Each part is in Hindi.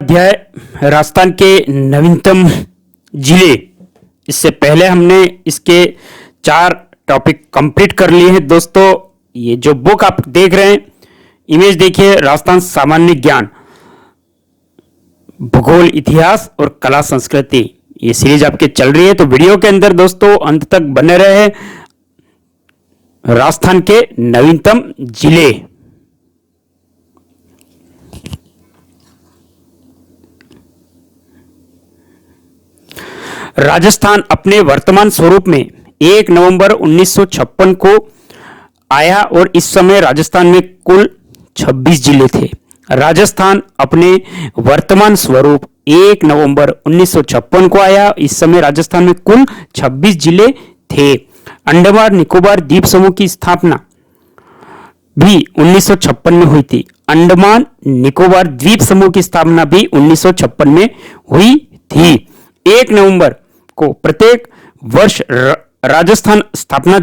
अध्याय राजस्थान के नवीनतम जिले। इससे पहले हमने इसके 4 टॉपिक कंप्लीट कर लिए हैं दोस्तों। ये जो बुक आप देख रहे हैं, इमेज देखिए, राजस्थान सामान्य ज्ञान, भूगोल, इतिहास और कला संस्कृति, ये सीरीज आपके चल रही है। तो वीडियो के अंदर दोस्तों अंत तक बने रहे। राजस्थान के नवीनतम जिले। राजस्थान अपने वर्तमान स्वरूप में 1 नवंबर 1956 को आया और इस समय राजस्थान में कुल 26 जिले थे। राजस्थान अपने वर्तमान स्वरूप 1 नवंबर 1956 को आया, इस समय राजस्थान में कुल 26 जिले थे। अंडमान निकोबार द्वीप समूह की स्थापना भी 1956 में हुई थी। अंडमान निकोबार द्वीप समूह की स्थापना भी 1956 में हुई थी। 1 नवंबर को प्रत्येक वर्ष राजस्थान स्थापना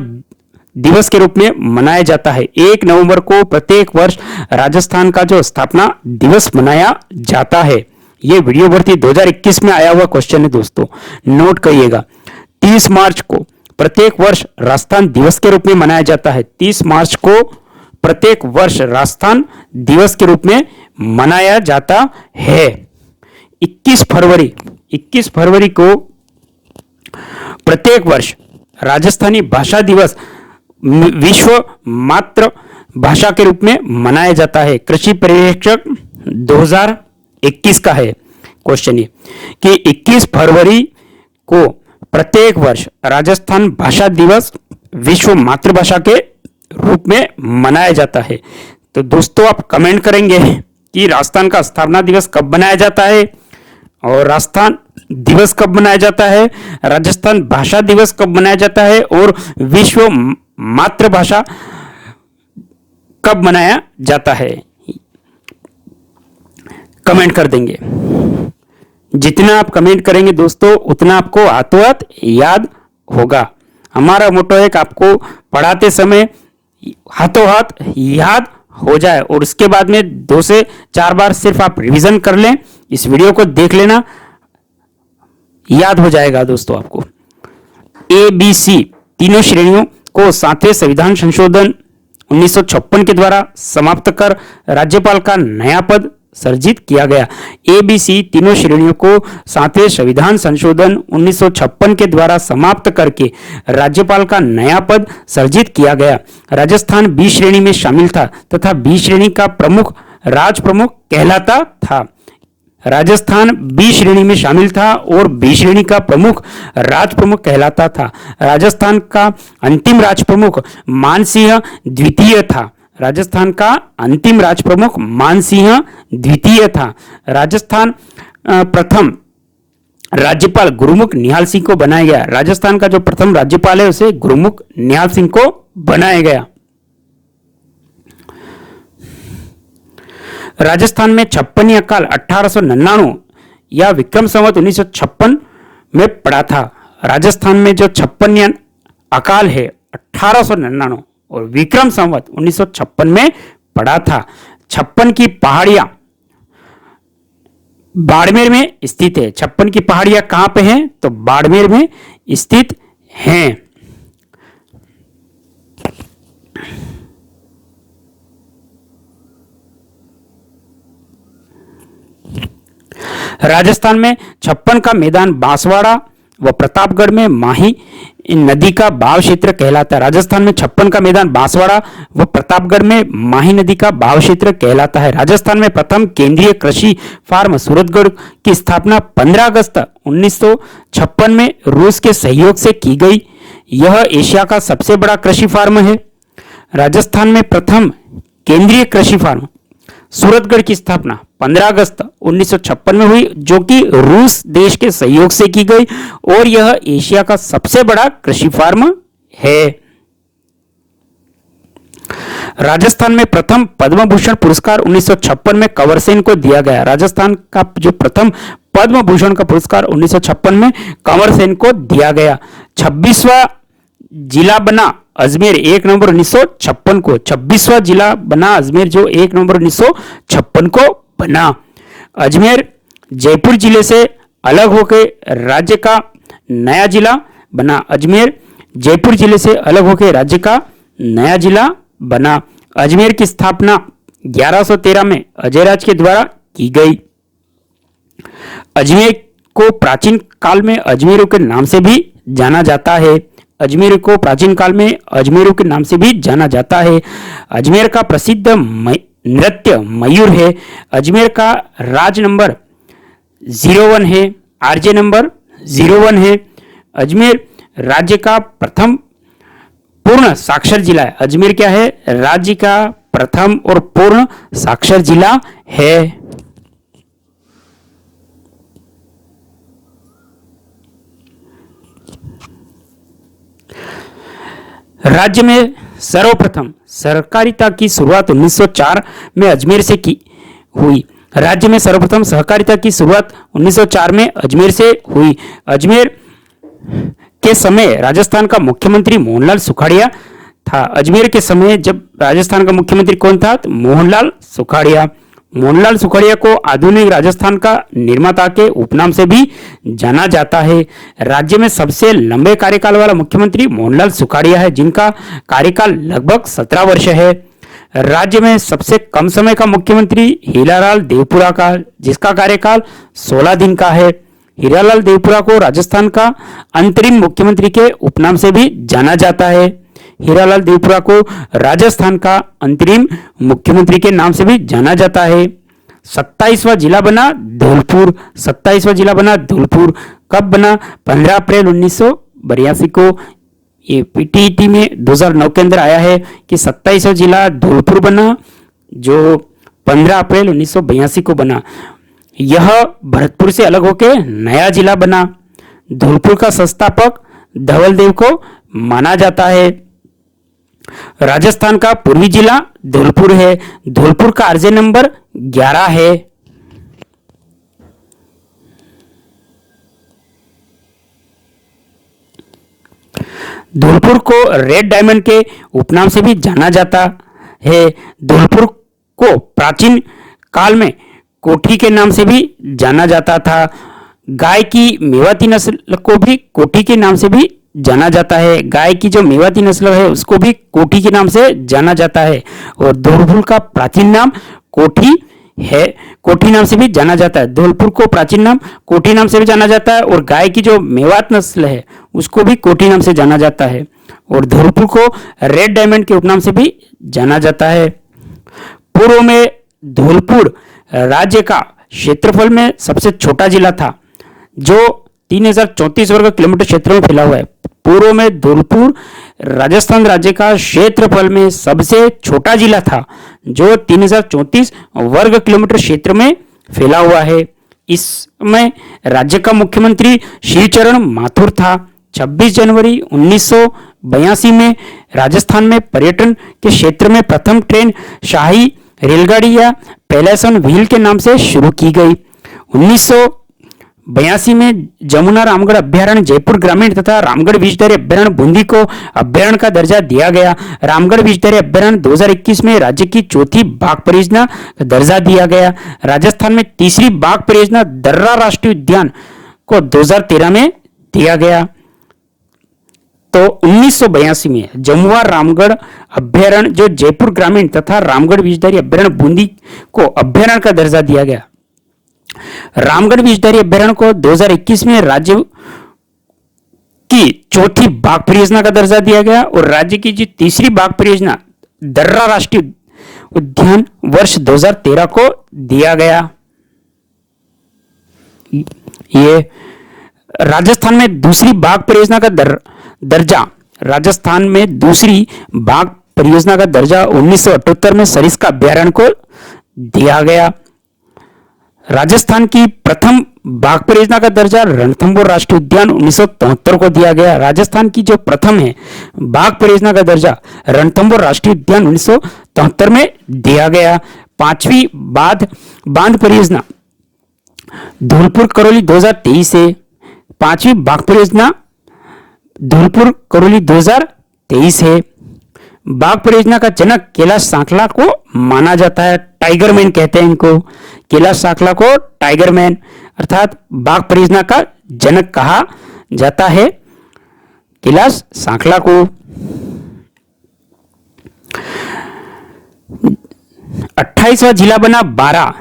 दिवस के रूप में मनाया जाता है। 1 नवंबर को प्रत्येक वर्ष राजस्थान का जो स्थापना दिवस मनाया जाता है। यह वीडियो भर्ती 2021 में आया हुआ क्वेश्चन है दोस्तों, नोट करिएगा। 30 मार्च को प्रत्येक वर्ष राजस्थान दिवस के रूप में मनाया जाता है। 30 मार्च को प्रत्येक वर्ष राजस्थान दिवस के रूप में मनाया जाता है। 21 फरवरी को प्रत्येक वर्ष राजस्थानी भाषा दिवस विश्व मातृ भाषा के रूप में मनाया जाता है। कृषि पर्यवेक्षक 2021 का है क्वेश्चन ये कि 21 फरवरी को प्रत्येक वर्ष राजस्थान भाषा दिवस विश्व मातृभाषा के रूप में मनाया जाता है। तो दोस्तों आप कमेंट करेंगे कि राजस्थान का स्थापना दिवस कब मनाया जाता है और राजस्थान दिवस कब मनाया जाता है, राजस्थान भाषा दिवस कब मनाया जाता है और विश्व मातृभाषा कब मनाया जाता है। कमेंट कर देंगे। जितना आप कमेंट करेंगे दोस्तों उतना आपको हाथों हाथ याद होगा। हमारा मोटो है कि आपको पढ़ाते समय हाथों हाथ याद हो जाए और उसके बाद में 2 से 4 बार सिर्फ आप रिवीजन कर लें। इस वीडियो को देख लेना, याद हो जाएगा दोस्तों आपको। ABC तीनों श्रेणियों को 7वें संविधान संशोधन 1956 के द्वारा समाप्त कर राज्यपाल का नया पद सर्जित किया गया। ABC तीनों श्रेणियों को 7वें संविधान संशोधन 1956 के द्वारा समाप्त करके राज्यपाल का नया पद सर्जित किया गया। राजस्थान B श्रेणी में शामिल था तथा B श्रेणी का प्रमुख राज प्रमुख कहलाता था। राजस्थान B श्रेणी में शामिल था और B श्रेणी का प्रमुख राज प्रमुख कहलाता था। राजस्थान का अंतिम राज प्रमुख मानसिंह द्वितीय था। राजस्थान का अंतिम राज प्रमुख मानसिंह द्वितीय था। राजस्थान प्रथम राज्यपाल गुरुमुख निहाल सिंह को बनाया गया। राजस्थान का जो प्रथम राज्यपाल है उसे गुरुमुख निहाल सिंह को बनाया गया। राजस्थान में 56 अकाल 1899 या विक्रम संवत 1956 में पड़ा था। राजस्थान में जो 56 अकाल है 1899 और विक्रम संवत 1956 में पड़ा था। 56 की पहाड़ियां बाड़मेर में स्थित है। 56 की पहाड़ियां कहां पे हैं तो बाड़मेर में स्थित हैं। राजस्थान में 56 का मैदान बांसवाड़ा व प्रतापगढ़ में माही नदी का भाव क्षेत्र कहलाता है। राजस्थान में 56 का मैदान बांसवाड़ा व प्रतापगढ़ में माही नदी का भाव क्षेत्र कहलाता है। राजस्थान में प्रथम केंद्रीय कृषि फार्म सूरतगढ़ की स्थापना 15 अगस्त 1956 में रूस के सहयोग से की गई। यह एशिया का सबसे बड़ा कृषि फार्म है। राजस्थान में प्रथम केंद्रीय कृषि फार्म सूरतगढ़ की स्थापना 15 अगस्त 1956 में हुई, जो कि रूस देश के सहयोग से की गई और यह एशिया का सबसे बड़ा कृषि फार्म है। राजस्थान में प्रथम पद्म भूषण पुरस्कार 1956 में कंवर सेन को दिया गया। राजस्थान का जो प्रथम पद्म भूषण का पुरस्कार 1956 में कंवर सेन को दिया गया। 26वां जिला बना अजमेर 1 नवंबर 1956 को। 26वां जिला बना अजमेर जो 1 नवंबर 1956 को बना। अजमेर जयपुर जिले से अलग होकर राज्य का नया जिला बना अजमेर। जयपुर जिले से अलग होकर राज्य का नया जिला बना। अजमेर की स्थापना 1113 में अजयराज के द्वारा की गई। अजमेर को प्राचीन काल में अजमेरू के नाम से भी जाना जाता है। अजमेर को प्राचीन काल में अजमेरू के नाम से भी जाना जाता है। अजमेर का प्रसिद्ध नृत्य मयूर है। अजमेर का राज नंबर 01 है, आरजे नंबर 01 है। अजमेर राज्य का प्रथम पूर्ण साक्षर जिला है। अजमेर क्या है? राज्य का प्रथम और पूर्ण साक्षर जिला है। राज्य में सर्वप्रथम सहकारिता की शुरुआत 1904 में अजमेर से की हुई। राज्य में सर्वप्रथम सहकारिता की शुरुआत 1904 में अजमेर से हुई। अजमेर के समय राजस्थान का मुख्यमंत्री मोहनलाल सुखाड़िया था। अजमेर के समय जब राजस्थान का मुख्यमंत्री कौन था? तो मोहनलाल सुखाड़िया। मोहनलाल सुखाड़िया को आधुनिक राजस्थान का निर्माता के उपनाम से भी जाना जाता है। राज्य में सबसे लंबे कार्यकाल वाला मुख्यमंत्री मोहनलाल सुखाड़िया है, जिनका कार्यकाल लगभग 17 वर्ष है। राज्य में सबसे कम समय का मुख्यमंत्री हीरालाल देवपुरा का, जिसका कार्यकाल 16 दिन का है। हीरालाल देवपुरा को राजस्थान का अंतरिम मुख्यमंत्री के उपनाम से भी जाना जाता है। हीरालाल देवपुरा को राजस्थान का अंतरिम मुख्यमंत्री के नाम से भी जाना जाता है। 27वां जिला बना धौलपुर। 27वां जिला बना धौलपुर। कब बना? 15 अप्रैल 1982 को। ये पीटीईटी में 2009 के अंदर आया है कि 27वां जिला धौलपुर बना, जो 15 अप्रैल 1982 को बना। यह भरतपुर से अलग होकर नया जिला बना। धौलपुर का संस्थापक धवलदेव को माना जाता है। राजस्थान का पूर्वी जिला धौलपुर है। धौलपुर का आरजे नंबर 11 है। धौलपुर को रेड डायमंड के उपनाम से भी जाना जाता है। धौलपुर को प्राचीन काल में कोठी के नाम से भी जाना जाता था। गाय की मेवाती नस्ल को भी कोठी के नाम से भी जाना जाता है। गाय की जो मेवाती नस्ल है उसको भी कोठी के नाम से जाना जाता है। और धौलपुर का प्राचीन नाम कोठी है, कोठी नाम से भी जाना जाता है। धौलपुर को प्राचीन नाम कोठी नाम से भी जाना जाता है और गाय की जो मेवात नस्ल है उसको भी कोठी नाम से जाना जाता है। और धौलपुर को रेड डायमंड के उपनाम से भी जाना जाता है। पूर्व में धौलपुर राज्य का क्षेत्रफल में सबसे छोटा जिला था, जो 3034 वर्ग किलोमीटर क्षेत्र में फैला हुआ है। पूर्व में धौलपुर राजस्थान राज्य का क्षेत्रफल में सबसे छोटा जिला था, जो 3034 वर्ग किलोमीटर क्षेत्र में फैला हुआ है। इसमें राज्य का मुख्यमंत्री श्रीचरण माथुर था। 26 जनवरी 1982 में राजस्थान में पर्यटन के क्षेत्र में प्रथम ट्रेन शाही रेलगाड़ी या पैलेसन व्हील के नाम से शुरू की गई। 1982 में जमुना रामगढ़ अभ्यारण्य जयपुर ग्रामीण तथा रामगढ़ विषधारी अभ्यारण्य बूंदी को अभ्यारण्य का दर्जा दिया गया। रामगढ़ विषधारी अभ्यारण्य 2021 में राज्य की चौथी बाघ परियोजना का दर्जा दिया गया। राजस्थान में तीसरी बाघ परियोजना दर्रा राष्ट्रीय उद्यान को 2013 में दिया गया। तो 1982 में जमुआ रामगढ़ अभ्यारण्य जो जयपुर ग्रामीण तथा रामगढ़ विषधारी अभ्यारण्य बूंदी को अभ्यारण्य का दर्जा दिया गया। रामगढ़ विषधारी अभ्यारण्य को 2021 में राज्य की चौथी बाघ परियोजना का दर्जा दिया गया और राज्य की जो तीसरी बाघ परियोजना दर्रा राष्ट्रीय उद्यान वर्ष 2013 को दिया गया। ये राजस्थान में दूसरी बाघ परियोजना का दर्जा राजस्थान में दूसरी बाघ परियोजना का दर्जा 1978 में सरिस्का अभ्यारण्य को दिया गया। राजस्थान की प्रथम बाघ परियोजना का दर्जा रणथंभौर राष्ट्रीय उद्यान 1973 को दिया गया। राजस्थान की जो प्रथम है बाघ परियोजना का दर्जा रणथंभौर राष्ट्रीय उद्यान 1973 में दिया गया। पांचवी बांध परियोजना धौलपुर करौली 2023 है। पांचवी बाघ परियोजना धौलपुर करौली 2023 है। बाघ परियोजना का जनक कैलाश सांखला को माना जाता है। टाइगर मैन कहते हैं इनको, कैलाश सांखला को टाइगर मैन। अर्थात बाघ परियोजना का जनक कहा जाता है कैलाश सांखला को। 28वां जिला बना बारां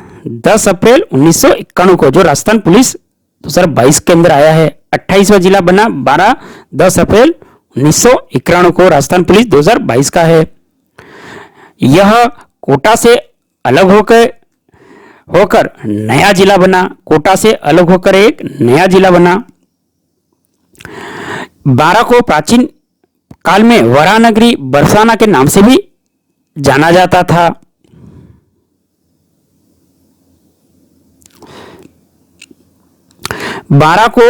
10 अप्रैल 1991 को, जो राजस्थान पुलिस 2022 के अंदर आया है। 28वां जिला बना बारां 10 अप्रैल 1991 को, राजस्थान पुलिस 2022 का है। यह कोटा से अलग होकर नया जिला बना, कोटा से अलग होकर एक नया जिला बना। बारां को प्राचीन काल में वरानगरी बरसाना के नाम से भी जाना जाता था। बारां को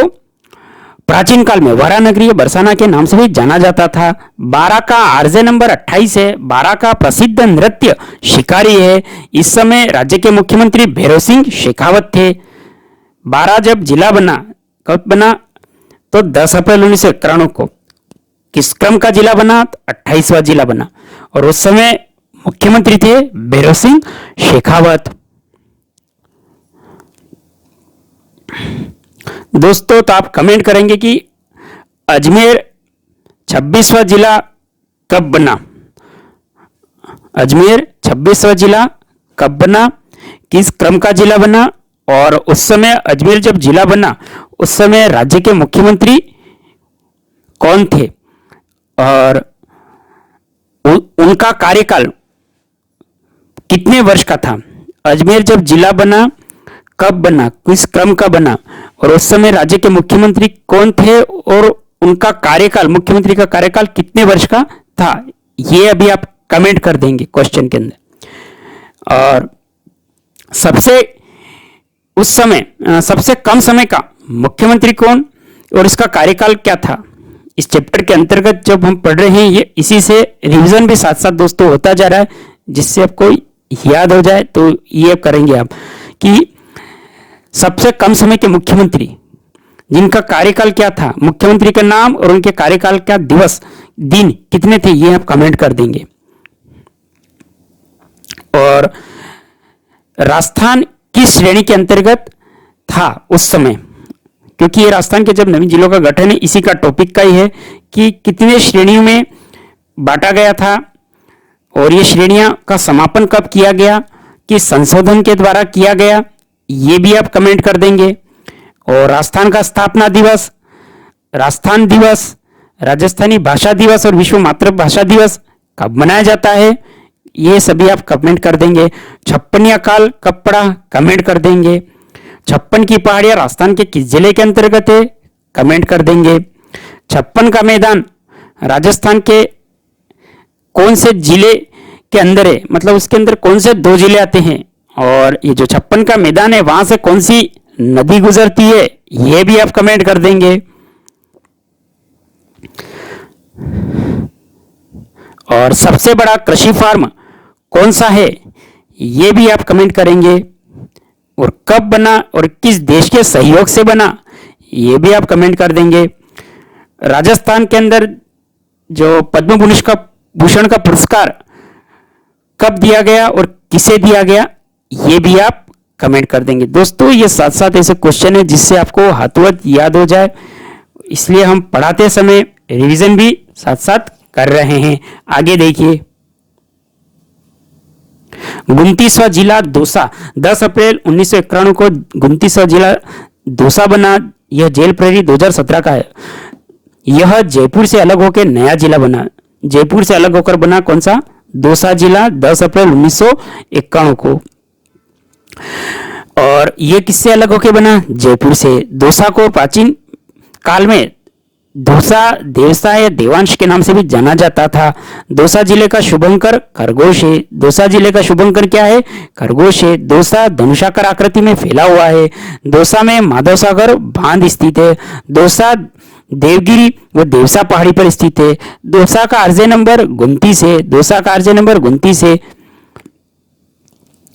प्राचीन काल में वरानगरी बरसाना के नाम से भी जाना जाता था। बारां का आरजे नंबर 28 है। बारां का प्रसिद्ध नृत्य शिकारी है। इस समय राज्य के मुख्यमंत्री भैरव सिंह शेखावत थे। बारां जब जिला बना, कब बना, तो 10 अप्रैल 1991 को। किस क्रम का जिला बना? 28वां जिला बना, और उस समय मुख्यमंत्री थे भैरव सिंह शेखावत। दोस्तों, तो आप कमेंट करेंगे कि अजमेर 26वां जिला कब बना? अजमेर 26वां जिला कब बना, किस क्रम का जिला बना, और उस समय अजमेर जब जिला बना उस समय राज्य के मुख्यमंत्री कौन थे, और उनका कार्यकाल कितने वर्ष का था? अजमेर जब जिला बना कब बना, किस क्रम का बना, और उस समय राज्य के मुख्यमंत्री कौन थे, और उनका कार्यकाल, मुख्यमंत्री का कार्यकाल कितने वर्ष का था, ये अभी आप कमेंट कर देंगे क्वेश्चन के अंदर। और सबसे कम समय का मुख्यमंत्री कौन और इसका कार्यकाल क्या था, इस चैप्टर के अंतर्गत जब हम पढ़ रहे हैं, ये इसी से रिवीजन भी साथ साथ दोस्तों होता जा रहा है, जिससे आपको याद हो जाए। तो ये करेंगे आप कि सबसे कम समय के मुख्यमंत्री जिनका कार्यकाल क्या था, मुख्यमंत्री का नाम और उनके कार्यकाल का दिन कितने थे, ये आप कमेंट कर देंगे। और राजस्थान किस श्रेणी के अंतर्गत था उस समय, क्योंकि ये राजस्थान के जब नवीन जिलों का गठन है, इसी का टॉपिक का ही है कि कितने श्रेणियों में बांटा गया था, और ये श्रेणियां का समापन कब किया गया, किस संशोधन के द्वारा किया गया, ये भी आप कमेंट कर देंगे। और राजस्थान का स्थापना दिवस, राजस्थान दिवस, राजस्थानी भाषा दिवस और विश्व मातृभाषा दिवस कब मनाया जाता है, ये सभी आप कमेंट कर देंगे। 56वां काल कब पड़ा, कमेंट कर देंगे। 56 की पहाड़ियां राजस्थान के किस जिले के अंतर्गत है, कमेंट कर देंगे। 56 का मैदान राजस्थान के कौन से जिले के अंदर है, मतलब उसके अंदर कौन से 2 जिले आते हैं, और ये जो 56 का मैदान है वहां से कौन सी नदी गुजरती है, ये भी आप कमेंट कर देंगे। और सबसे बड़ा कृषि फार्म कौन सा है, ये भी आप कमेंट करेंगे। और कब बना और किस देश के सहयोग से बना, ये भी आप कमेंट कर देंगे। राजस्थान के अंदर जो पद्म भूषण का पुरस्कार कब दिया गया और किसे दिया गया, ये भी आप कमेंट कर देंगे। दोस्तों, ये साथ साथ ऐसे क्वेश्चन है जिससे आपको हाथों हाथ याद हो जाए, इसलिए हम पढ़ाते समय रिवीजन भी साथ साथ कर रहे हैं। आगे देखिए, 29वां जिला दौसा 10 अप्रैल 1991 को 29वां जिला दौसा बना। यह जेल प्रहरी 2017 का है। यह जयपुर से अलग होकर नया जिला बना। जयपुर से अलग होकर बना कौन सा? दौसा जिला 10 अप्रैल 1991 को। और यह किससे अलग होकर बना? जयपुर से। दौसा को प्राचीन काल में दौसा देवसा या देवांश के नाम से भी जाना जाता था। दौसा जिले का शुभंकर खरगोश है। दौसा जिले का शुभंकर क्या है? खरगोश है। दौसा धनुषाकार आकृति में फैला हुआ है। दौसा में माधव सागर बांध स्थित है। दौसा देवगिरी व देवसा पहाड़ी पर स्थित है। दौसा का आरजे नंबर 29 है। दौसा का आरजे नंबर 29 है।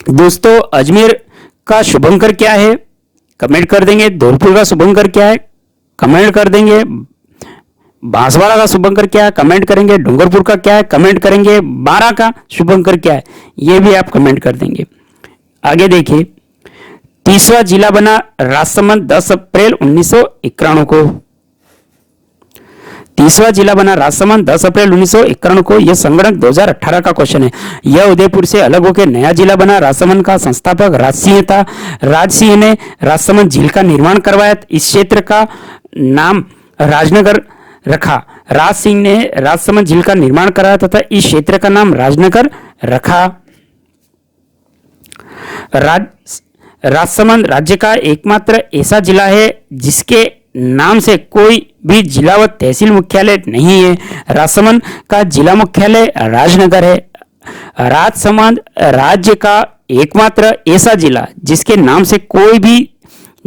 दोस्तों, अजमेर का शुभंकर क्या है? कमेंट कर देंगे। धौलपुर का शुभंकर क्या है? कमेंट कर देंगे। बांसवाड़ा का शुभंकर क्या है? कमेंट करेंगे। डूंगरपुर का क्या है? कमेंट करेंगे। बारां का शुभंकर क्या है? ये भी आप कमेंट कर देंगे। आगे देखिए, 30वां जिला बना राजसमंद 10 अप्रैल 1991 को। 30वां जिला बना राजसमंद 10 अप्रैल 1991 को। यह संगणक 2018 का क्वेश्चन है। यह उदयपुर से अलग होकर नया जिला बना। राजसमंद का संस्थापक राजसिंह था। राजसिंह ने राजसमंद झील का निर्माण करवाया। इस क्षेत्र का नाम राजनगर रखा। राज सिंह ने राजसमंद झील का निर्माण कराया तथा इस क्षेत्र का नाम राजनगर रखा। राजसमंद राज्य का एकमात्र ऐसा जिला है जिसके नाम से कोई भी जिला व तहसील मुख्यालय नहीं है। राजसमंद का जिला मुख्यालय राजनगर है। राजसमंद राज्य का एकमात्र ऐसा जिला जिसके नाम से कोई भी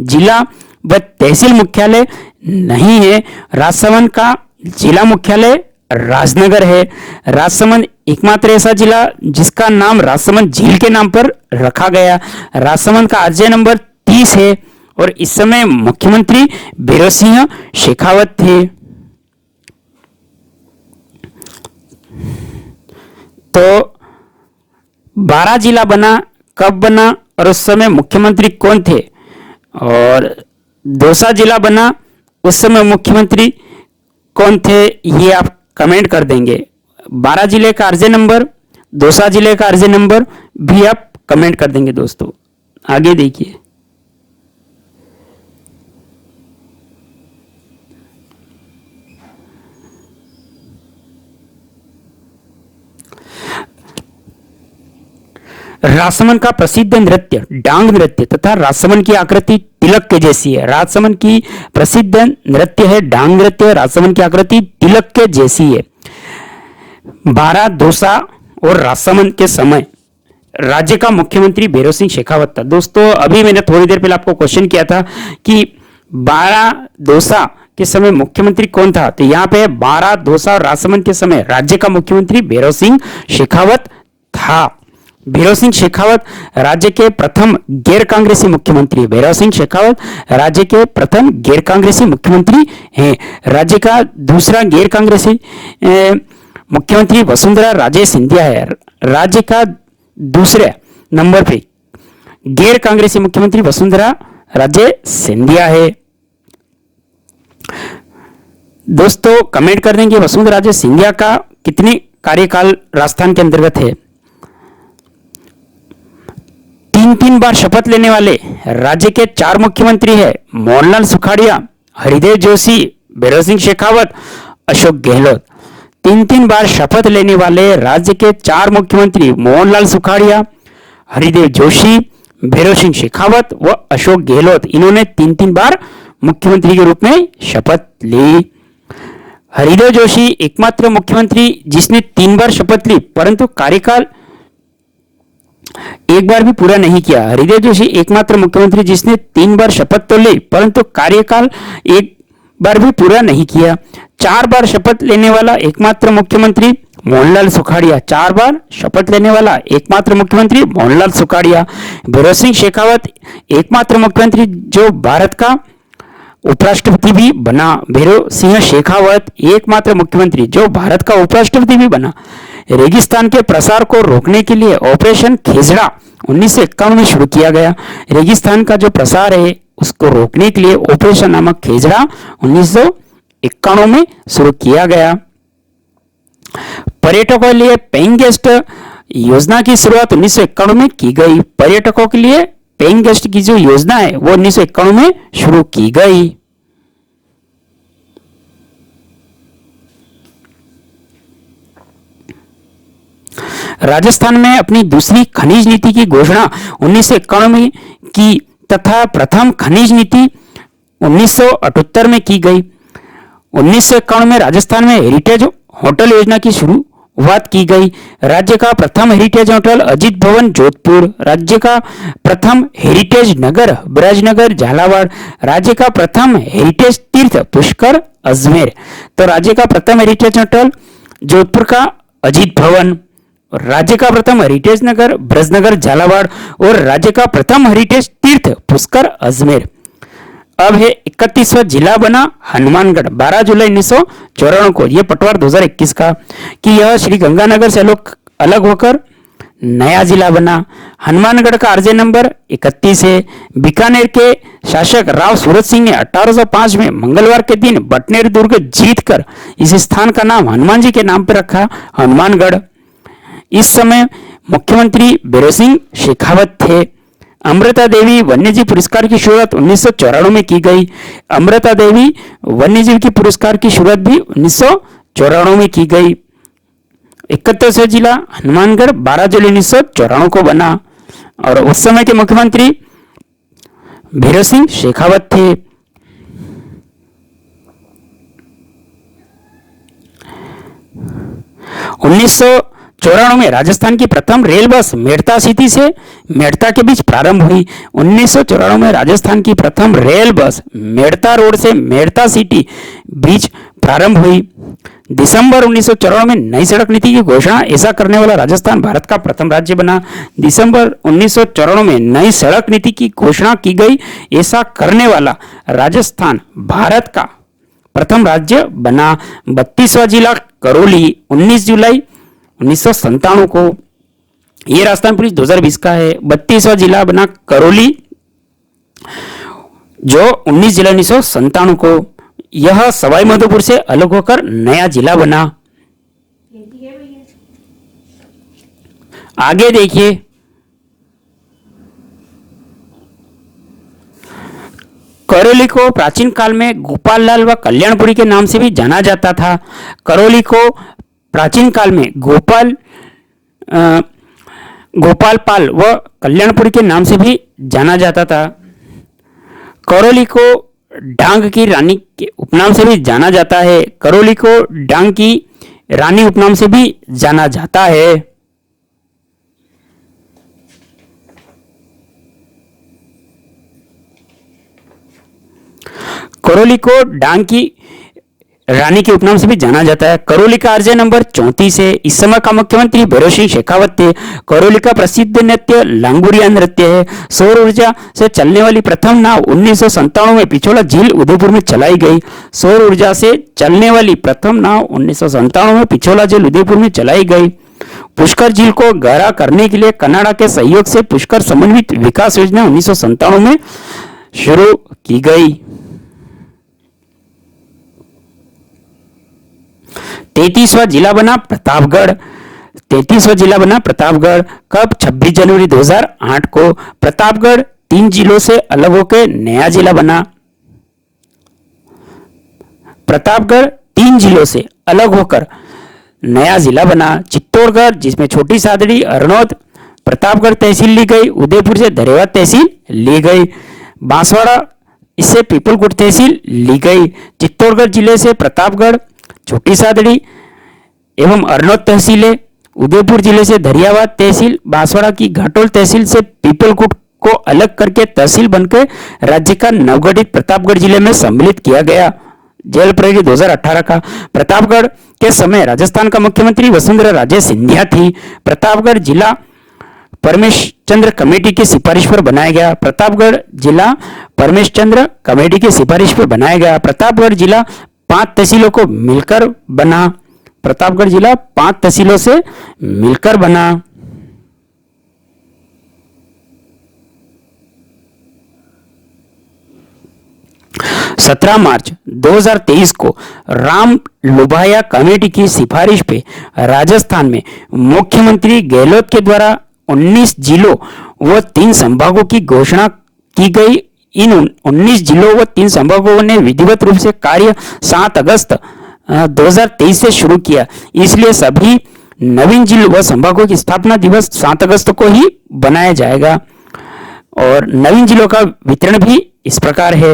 जिला व तहसील मुख्यालय नहीं है। राजसमंद का जिला मुख्यालय राजनगर है। राजसमंद एकमात्र ऐसा जिला जिसका नाम राजसमंद झील के नाम पर रखा गया। राजसमंद का आरजे नंबर 30 है और इस समय मुख्यमंत्री भैरव सिंह शेखावत थे। तो 12 जिला बना, कब बना और उस समय मुख्यमंत्री कौन थे? और दौसा जिला बना, उस समय मुख्यमंत्री कौन थे? ये आप कमेंट कर देंगे। 12 जिले का आरजे नंबर, दौसा जिले का आरजे नंबर भी आप कमेंट कर देंगे दोस्तों। आगे देखिए, राजसमंद का प्रसिद्ध नृत्य डांग नृत्य तथा राजसमंद की आकृति तिलक के जैसी है। राजसमंद की प्रसिद्ध नृत्य है डांग नृत्य। राजसमंद की आकृति तिलक के जैसी है। 12 दौसा और राजसमंद के समय राज्य का मुख्यमंत्री भैरव सिंह शेखावत था। दोस्तों अभी मैंने थोड़ी देर पहले आपको क्वेश्चन किया था कि 12 दौसा के समय मुख्यमंत्री कौन था, तो यहाँ पे 12 दौसा और राजसमंद के समय राज्य का मुख्यमंत्री भैरव सिंह शेखावत था। भैरव सिंह शेखावत राज्य के प्रथम गैर कांग्रेसी मुख्यमंत्री। भैरव सिंह शेखावत राज्य के प्रथम गैर कांग्रेसी मुख्यमंत्री हैं। राज्य का दूसरा गैर कांग्रेसी मुख्यमंत्री वसुंधरा राजे सिंधिया है। राज्य का दूसरे नंबर पे गैर कांग्रेसी मुख्यमंत्री वसुंधरा राजे सिंधिया है। दोस्तों कमेंट कर देंगे वसुंधरा राजे सिंधिया का कितनी कार्यकाल राजस्थान के अंतर्गत है। 3 बार शपथ लेने वाले राज्य के 4 मुख्यमंत्री है मोहनलाल सुखाड़िया, हरिदेव जोशी, भैरव सिंह शेखावत, अशोक गहलोत। 3 बार शपथ लेने वाले राज्य के 4 मुख्यमंत्री मोहनलाल सुखाड़िया, हरिदेव जोशी, भैरव सिंह शेखावत व अशोक गहलोत, इन्होंने 3 बार मुख्यमंत्री के रूप में शपथ ली। हरिदेव जोशी एकमात्र मुख्यमंत्री जिसने 3 बार शपथ ली परंतु कार्यकाल एक बार भी पूरा नहीं किया। हरिदेव जोशी एकमात्र मुख्यमंत्री जिसने 3 बार शपथ तो ली परंतु कार्यकाल एक बार भी पूरा नहीं किया। 4 बार शपथ लेने वाला एकमात्र मुख्यमंत्री मोहनलाल सुखाड़िया। 4 बार शपथ लेने वाला एकमात्र मुख्यमंत्री मोहनलाल सुखाड़िया। भैरव सिंह शेखावत एकमात्र मुख्यमंत्री जो भारत का उपराष्ट्रपति भी बना। भैरव सिंह शेखावत एकमात्र मुख्यमंत्री जो भारत का उपराष्ट्रपति भी बना। रेगिस्तान के प्रसार को रोकने के लिए ऑपरेशन खेजड़ा 1951 में शुरू किया गया। रेगिस्तान का जो प्रसार है उसको रोकने के लिए ऑपरेशन नामक खेजड़ा 1951 में शुरू किया गया। पर्यटकों के लिए पेइंग गेस्ट योजना की शुरुआत 1951 में की गई। पर्यटकों के लिए पेइंग गेस्ट की जो योजना है वो 1951 में शुरू की गई। राजस्थान में अपनी दूसरी खनिज नीति की घोषणा 1951 में की तथा प्रथम खनिज नीति 1978 में की गई। 1951 में राजस्थान में हेरिटेज होटल योजना की शुरुआत की गई। राज्य का प्रथम हेरिटेज होटल अजीत भवन जोधपुर। राज्य का प्रथम हेरिटेज नगर ब्रजनगर झालावाड़। राज्य का प्रथम हेरिटेज तीर्थ पुष्कर अजमेर। तो राज्य का प्रथम हेरिटेज होटल जोधपुर का अजीत भवन, राज्य का प्रथम हेरिटेज नगर ब्रजनगर झालावाड़ और राज्य का प्रथम हेरिटेज तीर्थ पुष्कर अजमेर। अब है 31वां जिला बना हनुमानगढ़ 12 जुलाई 1994 को। यह पटवार 2021 का कि यह श्री गंगानगर से अलग होकर नया जिला बना। हनुमानगढ़ का आरजे नंबर 31 है। बीकानेर के शासक राव सूरत सिंह ने 1805 में मंगलवार के दिन बटनेर दुर्ग जीतकर इस स्थान का नाम हनुमान जी के नाम पर रखा, हनुमानगढ़। इस समय मुख्यमंत्री भैरव सिंह शेखावत थे। अमृता देवी वन्यजीव पुरस्कार की शुरुआत 1994 में की गई। अमृता देवी वन्यजीव की पुरस्कार की शुरुआत भी 1994 में की गई। 71वां जिला हनुमानगढ़ 12 जुलाई 1994 को बना और उस समय के मुख्यमंत्री भैरव सिंह शेखावत थे। 1994 में राजस्थान की प्रथम रेल बस मेड़ता सिटी से मेड़ता के बीच प्रारंभ हुई। 1994 में राजस्थान की प्रथम रेल बस मेड़ता रोड से मेड़ता सिटी बीच प्रारंभ हुई। दिसंबर 1994 में नई सड़क नीति की घोषणा, ऐसा करने वाला राजस्थान भारत का प्रथम राज्य बना। दिसंबर 1994 में नई सड़क नीति की घोषणा की गई, ऐसा करने वाला राजस्थान भारत का प्रथम राज्य बना। 32वां जिला करौली 19 जुलाई 1997 को, ये राजस्थान पुलिस 2020 का है। 32वां जिला बना करौली, जो 19 जुलाई 1997 को। यह सवाई माधोपुर से अलग होकर नया जिला बना। आगे देखिए, करौली को प्राचीन काल में गोपाल लाल व कल्याणपुरी के नाम से भी जाना जाता था। करौली को प्राचीन काल में गोपाल पाल व कल्याणपुरी के नाम से भी जाना जाता था। करौली को डांग की रानी के उपनाम से भी जाना जाता है। करौली को डांग की रानी उपनाम से भी जाना जाता है। करौली को डांग की रानी के उपनाम से भी जाना जाता है। करौली का आरजे नंबर 34 है। इस समय का मुख्यमंत्री भैरव सिंह शेखावत थे। करौली का प्रसिद्ध नृत्य लांगुरिया नृत्य है। सौर ऊर्जा से चलने वाली प्रथम नाव 1997 में पिछोला झील उदयपुर में चलाई गई। सौर ऊर्जा से चलने वाली प्रथम नाव 1997 में पिछोला झील उदयपुर में चलाई गई। पुष्कर झील को गहरा करने के लिए कनाडा के सहयोग से पुष्कर समन्वित विकास योजना 1997 में शुरू की गई। 33वां जिला बना प्रतापगढ़। 33वां जिला बना प्रतापगढ़ कब? 26 जनवरी 2008 को। प्रतापगढ़ 3 जिलों से अलग होकर नया जिला बना। प्रतापगढ़ 3 जिलों से अलग होकर नया जिला बना। चित्तौड़गढ़, जिसमें छोटी सादड़ी, अरनौद, प्रतापगढ़ तहसील ली गई। उदयपुर से दरेवा तहसील ली गई। बांसवाड़ा, इससे पीपलकोट तहसील ली गई। चित्तौड़गढ़ जिले से प्रतापगढ़, छोटी सादड़ी एवं अरनौद तहसीलें। उदयपुर जिले से दरियावाद तहसील, बांसवाड़ा की घाटोल तहसील से पीपलकोट को अलग करके तहसील बनकर राज्य का नवगठित प्रतापगढ़ जिले में सम्मिलित किया गया। जेल प्रहरी 2018 का। प्रतापगढ़ के समय राजस्थान का मुख्यमंत्री वसुंधरा राजे सिंधिया थी। प्रतापगढ़ जिला परमेश चंद्र कमेटी की सिफारिश पर बनाया गया। प्रतापगढ़ जिला परमेश चंद्र कमेटी की सिफारिश पर बनाया गया। प्रतापगढ़ जिला 5 तहसीलों को मिलकर बना। प्रतापगढ़ जिला 5 तहसीलों से मिलकर बना। सत्रह मार्च 2023 को राम लुभाया कमेटी की सिफारिश पे राजस्थान में मुख्यमंत्री गहलोत के द्वारा 19 जिलों व 3 संभागों की घोषणा की गई। इन 19 जिलों व 3 संभागों ने विधिवत रूप से कार्य 7 अगस्त 2023 से शुरू किया। इसलिए सभी नवीन जिलों व संभागों की स्थापना दिवस 7 अगस्त को ही बनाया जाएगा। और नवीन जिलों का वितरण भी इस प्रकार है।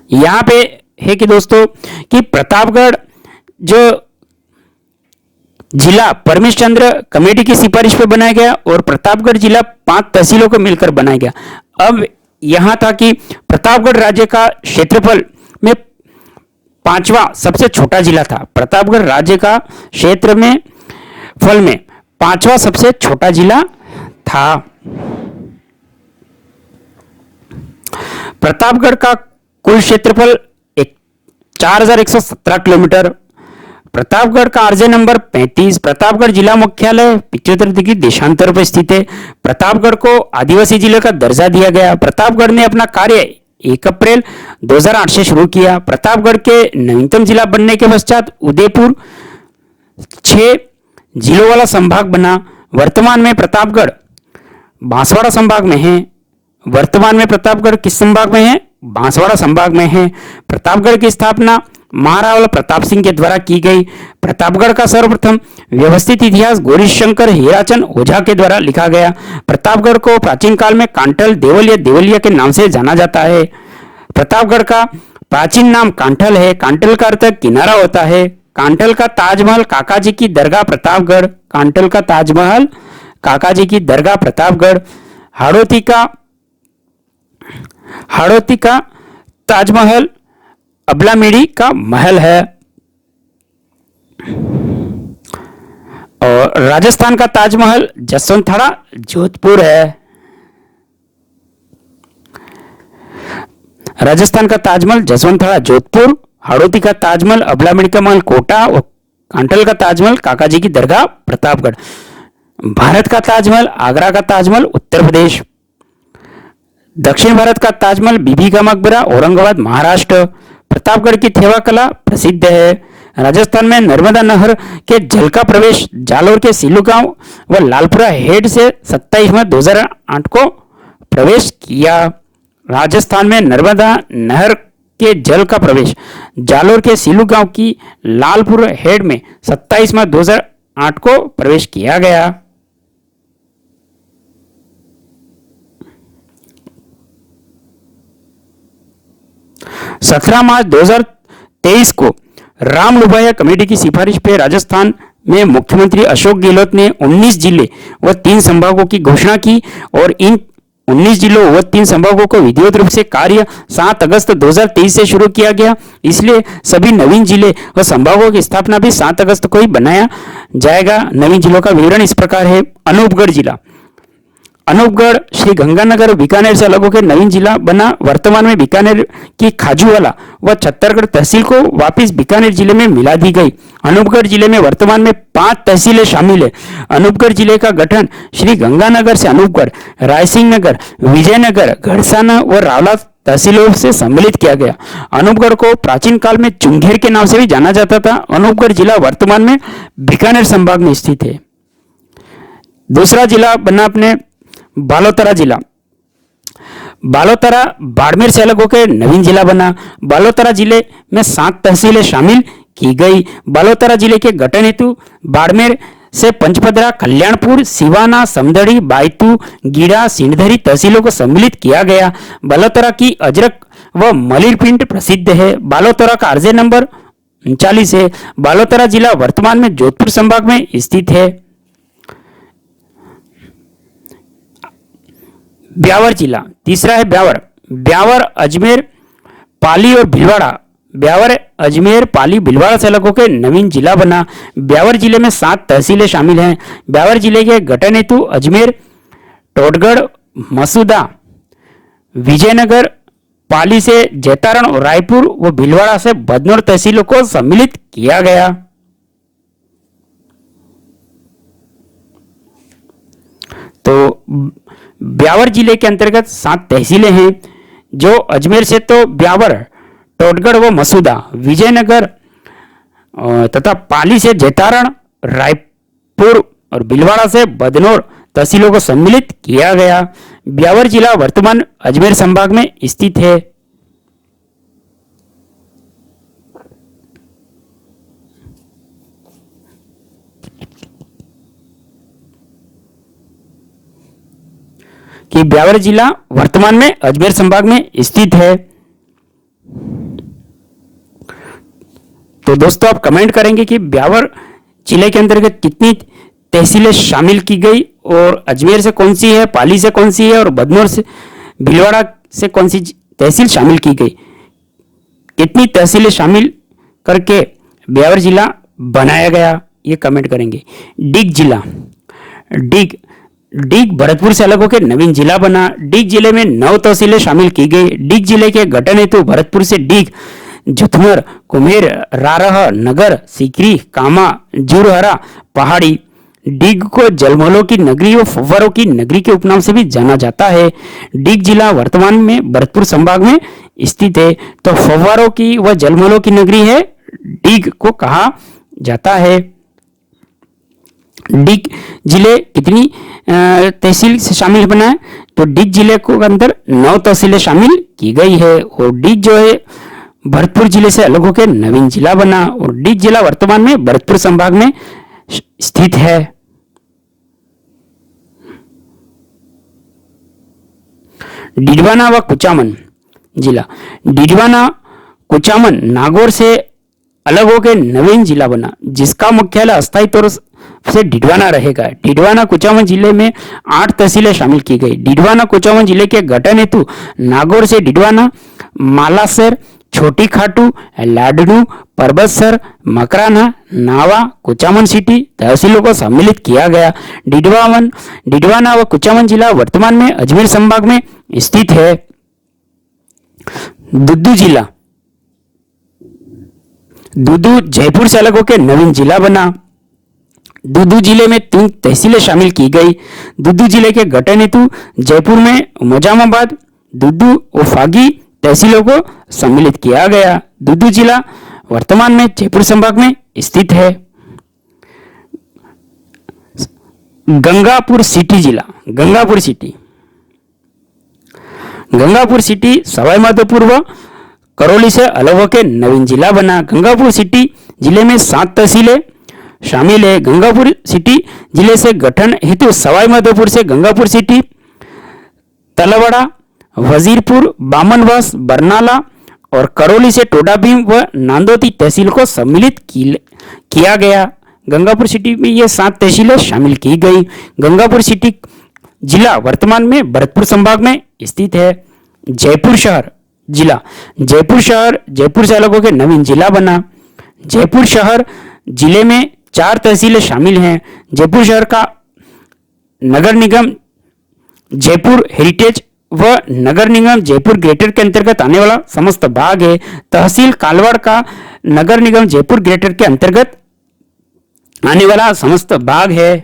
यहां पे है कि दोस्तों कि प्रतापगढ़ जो जिला परमेश चंद्र कमेटी की सिफारिश पे बनाया गया और प्रतापगढ़ जिला 5 तहसीलों को मिलकर बनाया गया। अब यहां था कि प्रतापगढ़ राज्य का क्षेत्रफल में 5वां सबसे छोटा जिला था। प्रतापगढ़ राज्य का क्षेत्र में फल में 5वां सबसे छोटा जिला था। प्रतापगढ़ का कुल क्षेत्रफल 4117 किलोमीटर। प्रतापगढ़ का आरजे नंबर 35। प्रतापगढ़ जिला मुख्यालय 75 डिग्री देशांतर पर स्थित है। प्रतापगढ़ को आदिवासी जिले का दर्जा दिया गया। प्रतापगढ़ ने अपना कार्य 1 अप्रैल 2008 से शुरू किया। प्रतापगढ़ के नवीनतम जिला बनने के पश्चात उदयपुर 6 जिलों वाला संभाग बना। वर्तमान में प्रतापगढ़ बांसवाड़ा संभाग में है। वर्तमान में प्रतापगढ़ किस संभाग में है? बांसवाड़ा संभाग में है। प्रतापगढ़ की स्थापना महाराणा प्रताप सिंह के द्वारा की गई। प्रतापगढ़ का सर्वप्रथम व्यवस्थित इतिहास गौरीशंकर हीराचंद ओझा के द्वारा लिखा गया। प्रतापगढ़ को प्राचीन काल में कांठल देवल या देवलिया के नाम से जाना जाता है। प्रतापगढ़ का प्राचीन नाम कांठल है। कांठल का अर्थ किनारा होता है। कांठल का ताजमहल काकाजी की दरगाह प्रतापगढ़। कांठल का ताजमहल काकाजी की दरगाह प्रतापगढ़। हाड़ौती का ताजमहल अबलामेड़ी का महल है। और राजस्थान का ताजमहल जसवंतथाड़ा जोधपुर है। राजस्थान का ताजमहल जसवंतथाड़ा जोधपुर। हाड़ौती का ताजमहल अबलामेड़ी का महल कोटा और कांठल का ताजमहल काकाजी की दरगाह प्रतापगढ़। भारत का ताजमहल आगरा का ताजमहल उत्तर प्रदेश। दक्षिण भारत का ताजमहल बीबी का मकबरा औरंगाबाद महाराष्ट्र। प्रतापगढ़ की थेवा कला प्रसिद्ध है। राजस्थान में नर्मदा नहर के जल का प्रवेश जालोर के सिलू गांव व लालपुरा हेड से 27 मई 2008 को प्रवेश किया। राजस्थान में नर्मदा नहर के जल का प्रवेश जालोर के सिलू गांव की लालपुर हेड में 27 मई 2008 को प्रवेश किया गया। सत्रह मार्च 2023 को राम लुभाया कमेटी की सिफारिश पे राजस्थान में मुख्यमंत्री अशोक गहलोत ने 19 जिले व 3 संभागों की घोषणा की और इन 19 जिलों व 3 संभागों को विधिवत रूप से कार्य 7 अगस्त 2023 से शुरू किया गया। इसलिए सभी नवीन जिले व संभागों की स्थापना भी 7 अगस्त को ही बनाया जाएगा। नवीन जिलों का विवरण इस प्रकार है। अनूपगढ़ जिला, अनूपगढ़ श्री गंगानगर बीकानेर से अलग होकर नवीन जिला बना। वर्तमान में बीकानेर की खाजूवाला व छत्तरगढ़ तहसील को वापस बीकानेर जिले में मिला दी गई। अनूपगढ़ जिले में वर्तमान में 5 तहसीलें शामिल है। अनूपगढ़ जिले का गठन श्री गंगानगर से अनूपगढ़, रायसिंह नगर, विजयनगर, घड़साना व रावला तहसीलों से सम्मिलित किया गया। अनूपगढ़ को प्राचीन काल में चुंगेर के नाम से भी जाना जाता था। अनूपगढ़ जिला वर्तमान में बीकानेर संभाग में स्थित है। दूसरा जिला बना अपने बालोतरा जिला। बालोतरा बाड़मेर से अलग होकर नवीन जिला बना। बालोतरा जिले में 7 तहसीलें शामिल की गई। बालोतरा जिले के गठन हेतु बाड़मेर से पंचपदरा, कल्याणपुर, सिवाना, समदड़ी, बायतू, गीड़ा, सिंधरी तहसीलों को सम्मिलित किया गया। बालोतरा की अजरक व मलिर पिंड प्रसिद्ध है। बालोतरा का आरजे नंबर 39 है। बालोतरा जिला वर्तमान में जोधपुर संभाग में स्थित है। ब्यावर जिला, तीसरा है ब्यावर। ब्यावर अजमेर, पाली और भीलवाड़ा। ब्यावर अजमेर, पाली, भीलवाड़ा से अलग होकर नवीन जिला बना। ब्यावर जिले में 7 तहसीलें शामिल हैं। ब्यावर जिले के गठन हेतु अजमेर, टोटगढ़, मसूदा, विजयनगर, पाली से जैतारण और रायपुर व भीलवाड़ा से बदनौर तहसीलों को सम्मिलित किया गया। तो ब्यावर जिले के अंतर्गत 7 तहसीलें हैं, जो अजमेर से तो ब्यावर, टोटगढ़ व मसूदा, विजयनगर तथा पाली से जैतारण, रायपुर और भीलवाड़ा से बदनौर तहसीलों को सम्मिलित किया गया। ब्यावर जिला वर्तमान अजमेर संभाग में स्थित है। कि ब्यावर जिला वर्तमान में अजमेर संभाग में स्थित है। तो दोस्तों आप कमेंट करेंगे कि ब्यावर जिले के अंतर्गत कितनी तहसीलें शामिल की गई और अजमेर से कौन सी है, पाली से कौन सी है और बदनौर से, भीलवाड़ा से कौन सी तहसील शामिल की गई। कितनी तहसीलें शामिल करके ब्यावर जिला बनाया गया, ये कमेंट करेंगे। डिग जिला, डिग भरतपुर से अलग होकर नवीन जिला बना। डिग जिले में 9 तहसीलें शामिल की गई। डिग जिले के गठन हेतु भरतपुर से डिग जुथमर, कुमेर, रारह, नगर, सीकरी, कामा, जुरहरा, पहाड़ी। डिग को जलमलों की नगरी और फव्वारों की नगरी के उपनाम से भी जाना जाता है। डिग जिला वर्तमान में भरतपुर संभाग में स्थित है। तो फव्वारों की व जलमलों की नगरी है, डिग को कहा जाता है। डिग जिले कितनी तहसील से शामिल बना है? तो डिग जिले को अंदर 9 तहसीलें शामिल की गई है। और डिग जो है भरतपुर जिले से अलग होकर नवीन जिला बना। और डिग जिला वर्तमान में भरतपुर संभाग में स्थित है। डिडवाना व कुचामन जिला। डिडवाना कुचामन नागौर से अलग होकर नवीन जिला बना, जिसका मुख्यालय अस्थायी तौर से डिडवाना रहेगा। डिडवाना कुचामन जिले में 8 तहसीलें शामिल की गई। डिडवाना कुचामन जिले के गठन हेतु नागौर से डिडवाना, मालासर, छोटी खाटू, लाडनू, परबतसर, मकराना, नावा, कुचामन सिटी तहसीलों को सम्मिलित किया गया। डिडवाना व कुचामन जिला वर्तमान में अजमेर संभाग में स्थित है। दुद्दू जिला। दुद्दू जयपुर से अलग होकर नवीन जिला बना। दुद्दू जिले में 3 तहसीलें शामिल की गई। दुद्दू जिले के गठन हेतु जयपुर में मोजामाबाद, दुद्दू और फागी तहसीलों को सम्मिलित किया गया। दुद्दू जिला वर्तमान में जयपुर संभाग में स्थित है। गंगापुर सिटी जिला। गंगापुर सिटी। गंगापुर सिटी सवाई माधोपुर व करौली से अलग होकर नवीन जिला बना। गंगापुर सिटी जिले में 7 तहसीलें शामिल है। गंगापुर सिटी जिले से गठन हेतु सवाई माधोपुर से गंगापुर सिटी, तलवाड़ा, वजीरपुर, बामनवास, बरनाला और करौली से टोडाभीम व नांदोती तहसील को सम्मिलित किया गया। गंगापुर सिटी में ये 7 तहसीलें शामिल की गई। गंगापुर सिटी जिला वर्तमान में भरतपुर संभाग में स्थित है। जयपुर शहर जिला। जयपुर शहर जयपुर से अलग होकर नवीन जिला बना। जयपुर शहर जिले में 4 तहसीलें शामिल हैं। जयपुर शहर का नगर निगम जयपुर हेरिटेज व नगर निगम जयपुर ग्रेटर के अंतर्गत आने वाला समस्त भाग है। तहसील कालवाड़ का नगर निगम जयपुर ग्रेटर के अंतर्गत आने वाला समस्त भाग है।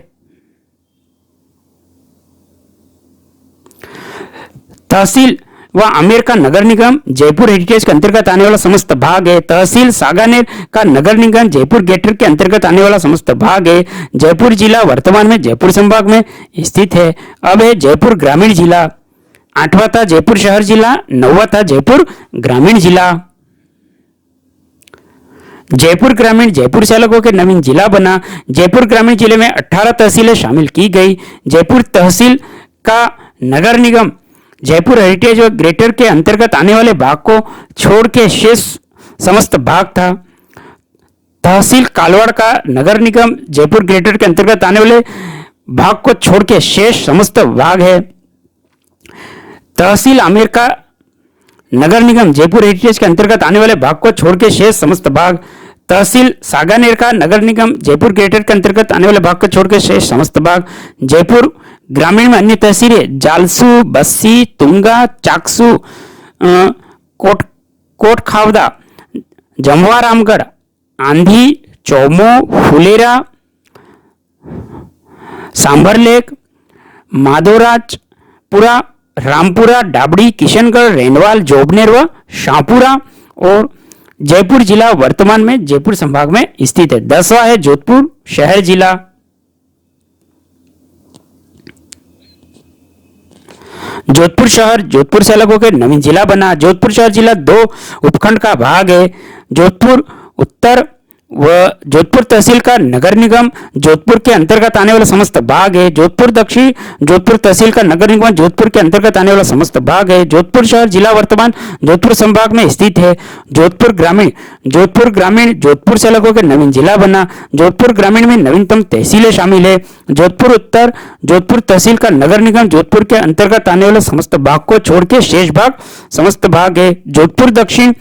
तहसील व आमेर का नगर निगम जयपुर हेरिटेज के अंतर्गत आने वाला समस्त भाग है। तहसील सागानेर का नगर निगम जयपुर ग्रेटर के अंतर्गत आने वाला समस्त भाग है। जयपुर जिला वर्तमान में जयपुर संभाग में स्थित है। अब है जयपुर ग्रामीण जिला। 8वां था जयपुर शहर जिला, 9वां था जयपुर ग्रामीण जिला। जयपुर ग्रामीण जयपुर से अलग होकर नवीन जिला बना। जयपुर ग्रामीण जिले में 18 तहसीलें शामिल की गई। जयपुर तहसील का नगर निगम जयपुर हेरिटेज और ग्रेटर के अंतर्गत आने वाले भाग को छोड़ के शेष समस्त भाग था। तहसील कालवाड़ का नगर निगम जयपुर ग्रेटर के अंतर्गत आने वाले भाग को छोड़ के शेष समस्त भाग है। तहसील आमेर का नगर निगम जयपुर हेरिटेज के अंतर्गत आने वाले भाग को छोड़ के शेष समस्त भाग। तहसील सागानेर का नगर निगम जयपुर ग्रेटर के अंतर्गत आने वाले भाग को छोड़ के शेष समस्त भाग। जयपुर ग्रामीण में अन्य तहसीलें जालसू, बस्सी, तुंगा, चाकसू, कोटखावदा, जमवा रामगढ़, आंधी, चौमो, फुलेरा, सांभरलेक, माधोराजपुरा, रामपुरा, डाबड़ी, किशनगढ़, रेनवाल, जोबनेर व शाहपुरा। और जयपुर जिला वर्तमान में जयपुर संभाग में स्थित है। 10वां है जोधपुर शहर जिला। जोधपुर शहर जोधपुर से अलग होकर नवीन जिला बना। जोधपुर शहर जिला 2 उपखंड का भाग है। जोधपुर उत्तर व जोधपुर तहसील का नगर निगम जोधपुर के अंतर्गत आने वाला समस्त भाग है। जोधपुर दक्षिण जोधपुर तहसील का नगर निगम जोधपुर के अंतर्गत आने वाला समस्त भाग है। जोधपुर शहर जिला वर्तमान जोधपुर संभाग में स्थित है। जोधपुर ग्रामीण जोधपुर से अलग होकर नवीन जिला बना। जोधपुर ग्रामीण में नवीनतम तहसीलें शामिल है। जोधपुर उत्तर जोधपुर तहसील का नगर निगम जोधपुर के अंतर्गत आने वाले समस्त भाग को छोड़ के शेष भाग समस्त भाग है। जोधपुर दक्षिण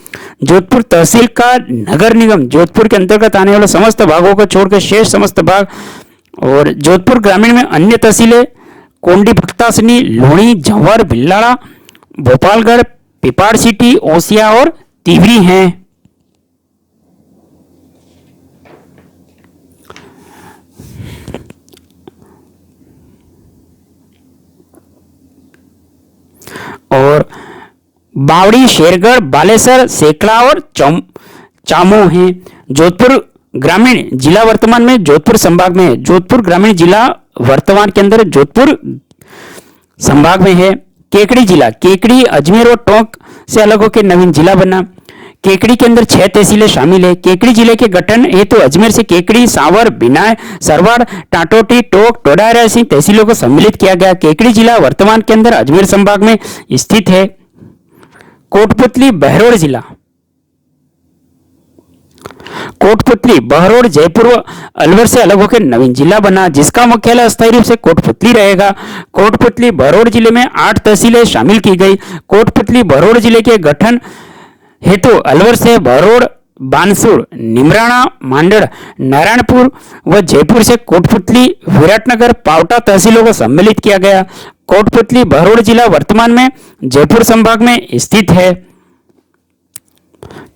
जोधपुर तहसील का नगर निगम जोधपुर के अंतर्गत आने वाले समस्त भागों को छोड़कर शेष समस्त भाग। और जोधपुर ग्रामीण में अन्य तहसीलें कोंडी, भक्तासनी, लोणी, जव्हार, भिल्लाड़ा, भोपालगढ़, पिपाड़ सिटी, ओसिया और तिवरी हैं। बावड़ी, शेरगढ़, बालेसर, सेकड़ा और चामो हैं। जोधपुर ग्रामीण जिला वर्तमान में जोधपुर संभाग में है। जोधपुर ग्रामीण जिला वर्तमान के अंदर जोधपुर संभाग में है। केकड़ी जिला, केकड़ी अजमेर और टोंक से अलग होकर नवीन जिला बना। केकड़ी के अंदर 6 तहसीलें शामिल है। केकड़ी जिले के गठन हेतु अजमेर से केकड़ी, सांवर, बिनाय, सरवाड़, टाटोटी, टोक, टोडारा ऐसी तहसीलों को सम्मिलित किया गया। केकड़ी जिला वर्तमान के अंदर अजमेर संभाग में स्थित है। कोटपुतली बहरोड जिला, कोटपुतली बहरोड जयपुर व अलवर से अलग होकर नवीन जिला बना, जिसका मुख्यालय अस्थायी रूप से कोटपुतली रहेगा। कोटपुतली बहरोड जिले में 8 तहसीलें शामिल की गई। कोटपुतली बहरोड जिले के गठन हेतु अलवर से बहरोड, बानसूर, निमराना, मांडर, नारायणपुर व जयपुर से कोटपुतली, विराटनगर, पावटा तहसीलों को सम्मिलित किया गया। कोटपुतली बहरोड जिला वर्तमान में जयपुर संभाग में स्थित है।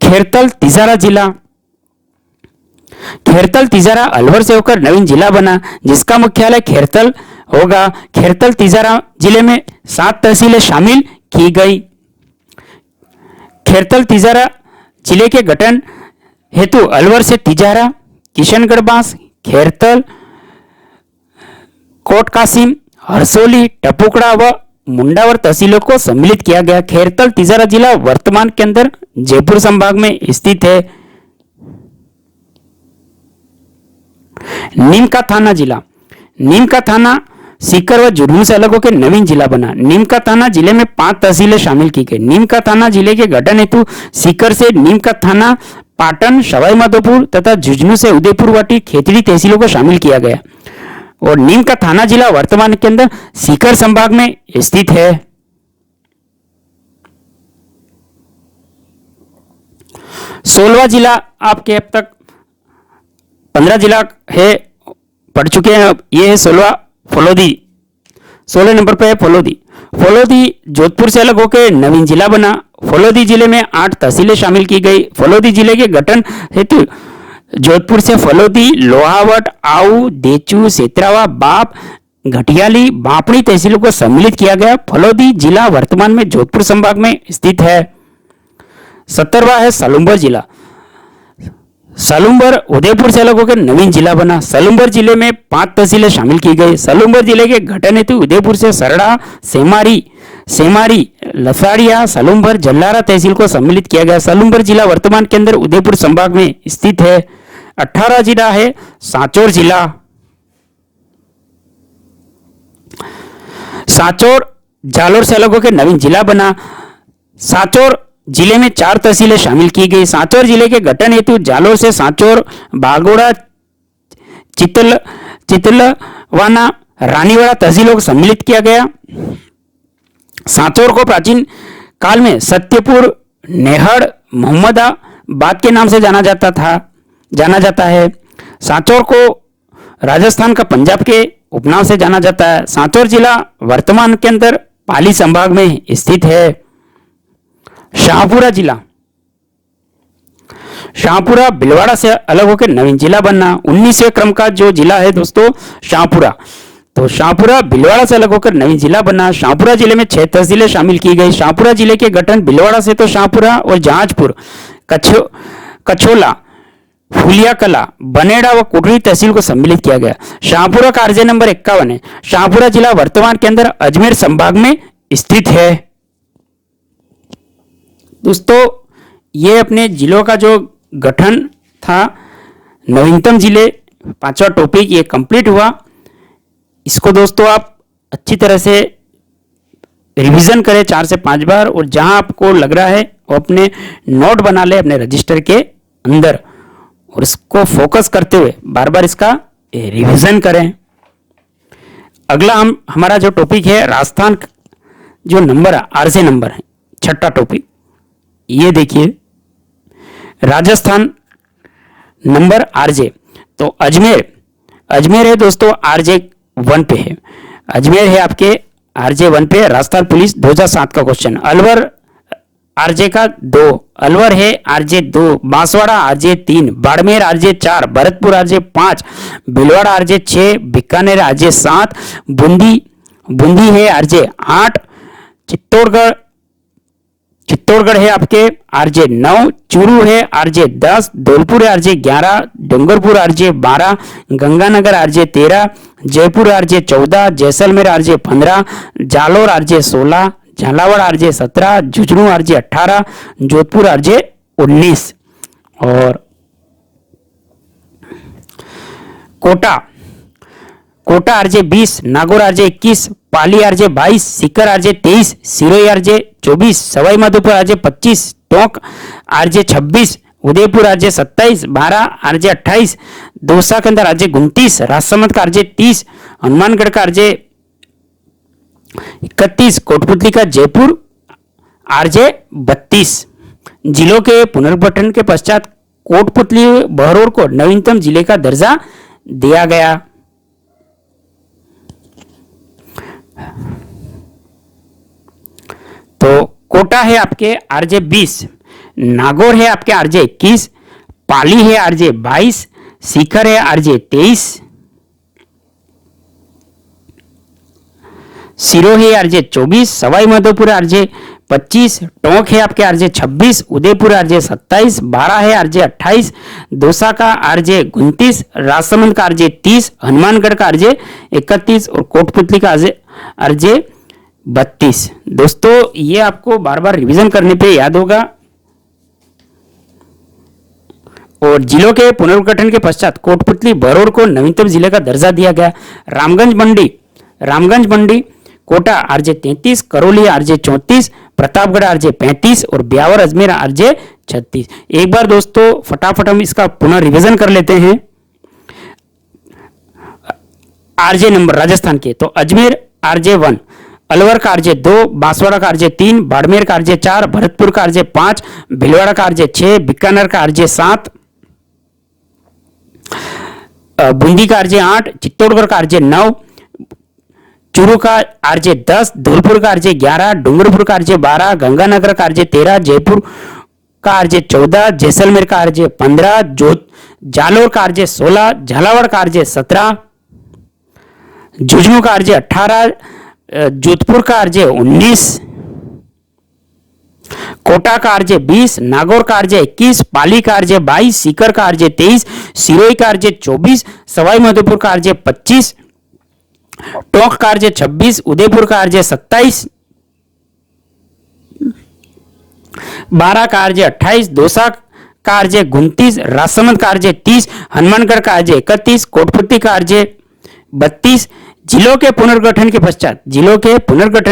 खेरतल तिजारा जिला, खेरतल तिजारा अलवर से होकर नवीन जिला बना, जिसका मुख्यालय खेरतल होगा। खेरतल तिजारा जिले में 7 तहसीलें शामिल की गई। खेरतल तिजारा जिले के गठन हेतु अलवर से तिजारा, किशनगढ़ बांस, खेरतल, कोट कासिम, हरसोली, टपुकड़ा व मुंडावर तहसीलों को सम्मिलित किया गया। खेरतल तिजारा जिला वर्तमान के अंदर जयपुर संभाग में स्थित है। नीम का थाना जिला, नीम का थाना सीकर व झुंझुनू से अलग होकर नवीन जिला बना। नीम का थाना जिले में 5 तहसीलें शामिल की गई। नीम का थाना जिले के गठन हेतु सीकर से नीम का थाना, पाटन, सवाई माधोपुर तथा झुंझुनू से उदयपुर वाटी, खेतड़ी तहसीलों को शामिल किया गया और नीम का थाना जिला वर्तमान के अंदर सीकर संभाग में स्थित है। सोलवा जिला आपके अब तक 15 जिला है पढ़ चुके हैं। ये है 16 फलोदी, 16 नंबर पे है फलोदी। फलोदी जोधपुर से अलग होकर नवीन जिला बना। फलोदी जिले में 8 तहसीलें शामिल की गई। फलोदी जिले के गठन हेतु जोधपुर से फलोदी, लोहावट, आऊ, देचू, सेतरावा, बाप, घटियाली, बापड़ी तहसीलों को सम्मिलित किया गया। फलोदी जिला वर्तमान में जोधपुर संभाग में स्थित है। 17वां है सलुम्बर जिला। सलुम्बर उदयपुर से अलग होकर नवीन जिला बना। सलुम्बर जिले में 5 तहसीलें शामिल की गई। सलुम्बर जिले के गठन हेतु उदयपुर से सरड़ा, सेमारी, लसाड़िया, सलुम्बर, जल्लारा तहसील को सम्मिलित किया गया। सलुम्बर जिला वर्तमान के अंदर उदयपुर संभाग में स्थित है। 18 जिला है सांचौर जिला। सांचौर जालोर से अलग होकर नवीन जिला बना। सांचौर जिले में 4 तहसीलें शामिल की गई। सांचौर जिले के गठन हेतु जालोर से सांचौर, बागोड़ा, चितलवाना, रानीवाड़ा तहसीलों को सम्मिलित किया गया। सांचौर को प्राचीन काल में सत्यपुर, नेहड़, मोहम्मदाबाद के नाम से जाना जाता है। सांचौर को राजस्थान का पंजाब के उपनाम से जाना जाता है। सांचौर जिला वर्तमान के अंदर पाली संभाग में स्थित है। शाहपुरा जिला, शाहपुरा भीलवाड़ा से अलग होकर नवीन जिला बनना। 19वें क्रम का जो जिला है दोस्तों शाहपुरा, तो शाहपुरा भीलवाड़ा से अलग होकर नवीन जिला बना। शाहपुरा जिले में 6 तहसीलें शामिल की गई। शाहपुरा जिले के गठन भीलवाड़ा से तो शाहपुरा और जहाजपुर, कछोला, फुलिया कला, बनेड़ा व कुटरी तहसील को सम्मिलित किया गया। शाहपुरा का आरजे नंबर 51 है। शाहपुरा जिला वर्तमान के अंदर अजमेर संभाग में स्थित है। दोस्तों ये अपने जिलों का जो गठन था, नवीनतम जिले, 5वां टॉपिक ये कंप्लीट हुआ। इसको दोस्तों आप अच्छी तरह से रिवीजन करें 4 से 5 बार, और जहां आपको लग रहा है वो अपने नोट बना ले अपने रजिस्टर के अंदर, और इसको फोकस करते हुए बार बार इसका रिवीजन करें। अगला हमारा जो टॉपिक है राजस्थान जो नंबर है, आरजे नंबर है, 6ठा टॉपिक। ये देखिए राजस्थान नंबर आरजे, तो अजमेर है दोस्तों, आरजे 1 पे है। अजमेर है आपके आरजे 1 पे। राजस्थान पुलिस 2007 का क्वेश्चन। अलवर आरजे का 2, अलवर है RJ 2, Banswara RJ 3, Barmer RJ 4, Bharatpur RJ 5, Bhilwara RJ 6, Bikaner RJ 7, Bundi है आरजे 8, चित्तौड़गढ़ चित्तौड़गढ़ है आपके आरजे 9, चूरू है आरजे 10, धौलपुर है RJ 11, Dungarpur RJ 12, Ganganagar RJ 13, Jaipur RJ 14, Jaisalmer RJ 15, Jalore RJ 16, Jhalawar RJ 17, Jhunjhunu RJ 18, Jodhpur RJ 19 और Kota RJ 20, Nagaur RJ 21, Pali RJ 22, Sikar RJ 23, Sirohi RJ 24, Sawai Madhopur RJ 25, Tonk RJ 26, Udaipur RJ 27, Bara RJ 28, Dausa के अंदर आरजे 29, राजसमंद का आरजे 30, हनुमानगढ़ का आरजे 31, कोटपुतली का जयपुर आरजे 32। जिलों के पुनर्गठन के पश्चात कोटपुतली बहरोड को नवीनतम जिले का दर्जा दिया गया। तो कोटा है आपके आरजे 20, नागौर है आपके आरजे 21, पाली है आरजे 22, सीकर है RJ 23, Sirohi RJ 24, Sawai Madhopur RJ 25, Tonk है आपके आरजे 26, उदयपुर आरजे 27, बारा है आरजे 28, दौसा का आरजे 29, राजसमंद का आरजे 30, हनुमानगढ़ का आरजे 31 और कोटपुतली का आरजे 32। दोस्तों ये आपको बार बार रिवीजन करने पे याद होगा। और जिलों के पुनर्गठन के पश्चात कोटपुतली बहरोड को नवीनतम जिले का दर्जा दिया गया। Ramganj Mandi Kota RJ 33, Karauli RJ 34, Pratapgarh RJ 35 और ब्यावर अजमेर आरजे 36। एक बार दोस्तों फटाफट हम इसका पुनः रिवीजन कर लेते हैं। आरजे नंबर राजस्थान के तो अजमेर आरजे 1, अलवर का आरजे 2, बांसवाड़ा का आरजे 3, बाड़मेर का आरजे 4, भरतपुर का आरजे 5, भीलवाड़ा का आरजे 6, बीकानेर का आरजे 7, बूंदी का आरजे 8, चित्तौड़गढ़ का आरजे 9, चूरू का आरजे 10, धौलपुर का आरजे 11, डूंगरपुर का आरजे 12, गंगानगर का आरजे 13, जयपुर का आरजे 14, जैसलमेर का आरजे 15, जालोर का आरजे 16, झालावाड़ का आरजे 17, झुंझुनू का आरजे 18, जोधपुर का आरजे 19, कोटा का आरजे 20, नागौर का आरजे 21, पाली का आरजे 22, सीकर का आरजे 23, सिरोही का आरजे 24, सवाई माधोपुर का आरजे 25, टोंक का आरजे 26, उदयपुर का आरजे 27, बारा का आरजे 28, दौसा का आरजे 29, राजसमंद का आरजे 30, हनुमानगढ़ का आरजे 31, कोटपुतली का आरजे 32। जिलों के पुनर्गठन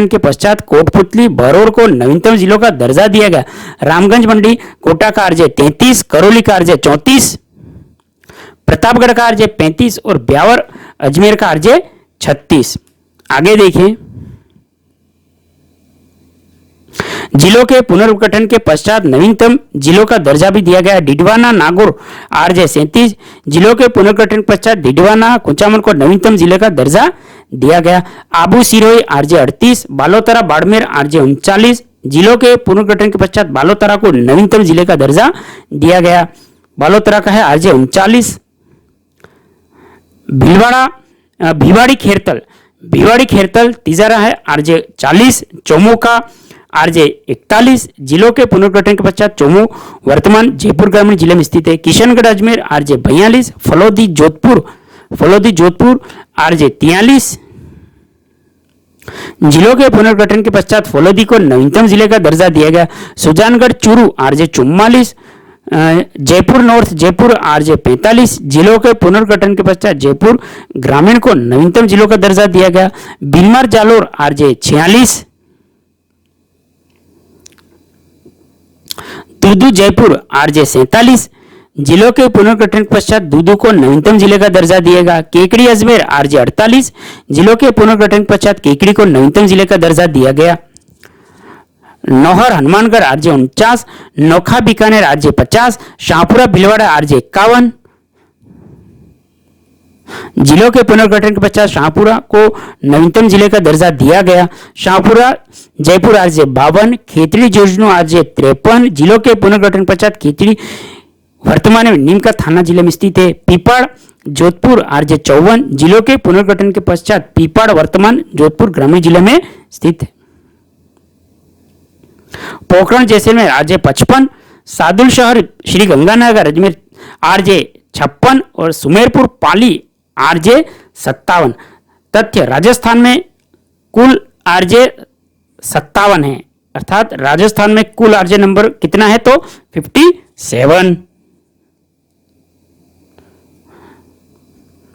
के पश्चात कोटपुतली बहरोड को नवीनतम जिलों का दर्जा दिया गया। रामगंज मंडी कोटा का आरजे 33, करौली का आरजे 34, प्रतापगढ़ का आरजे 35 और ब्यावर अजमेर का आरजे 36। आगे देखिए, जिलों के पुनर्गठन के पश्चात नवीनतम जिलों का दर्जा भी दिया गया। डिडवाना नागौर आरजे 37, जिलों के पुनर्गठन के पश्चात डिडवाना कुचामन को नवीनतम जिले का दर्जा दिया गया। आबू सिरोही आरजे 38, बालोतरा बाड़मेर आरजे 39, जिलों के पुनर्गठन के पश्चात बालोतरा को नवीनतम जिले का दर्जा दिया गया। बालोतरा का है आरजे 39। भिवाड़ी खेरतल तीसरा है आरजे 40, चोमू का आरजे 41, जिलों के पुनर्गठन के पश्चात चोमू वर्तमान जयपुर ग्रामीण जिले में स्थित है। किशनगढ़ अजमेर आरजे 42, फलोदी जोधपुर आरजे 43, जिलों के पुनर्गठन के पश्चात फलोदी को नवीनतम जिले का दर्जा दिया गया। Sujangarh Churu RJ 44, Jaipur north Jaipur RJ 45, जिलों के पुनर्गठन के पश्चात जयपुर ग्रामीण को नवीनतम जिलों का दर्जा दिया गया। बीनमार जालोर आरजे 46, दूदू जयपुर आरजे 47, जिलों के पुनर्गठन के पश्चात दूदू को नवीनतम जिले का दर्जा दिएगा। केकड़ी अजमेर आरजे 48, जिलों के पुनर्गठन के पश्चात केकड़ी को नवीनतम जिले का दर्जा दिया गया। Nohar Hanumangarh RJ 49, Nokha Bikaner RJ 50, Shahpura Bhilwara RJ 51, जिलों के पुनर्गठन के पश्चात शाहपुरा को नवीनतम जिले का दर्जा दिया गया। शाहपुरा जयपुर आरजे 52, खेतड़ी झुंझुनू आरजे 53, जिलों के पुनर्गठन के पश्चात खेतड़ी वर्तमान में नीम का थाना जिले में स्थित है। पीपाड़ जोधपुर आरजे 54, जिलों के पुनर्गठन के पश्चात पीपाड़ वर्तमान जोधपुर ग्रामीण जिले में स्थित है। पोखरण जैसलमेर RJ 55, सादुल शहर श्री गंगानगर अजमेर RJ 56 और सुमेरपुर पाली RJ 57। तथ्य, राजस्थान में कुल RJ 57 है, अर्थात राजस्थान में कुल RJ नंबर कितना है तो 57।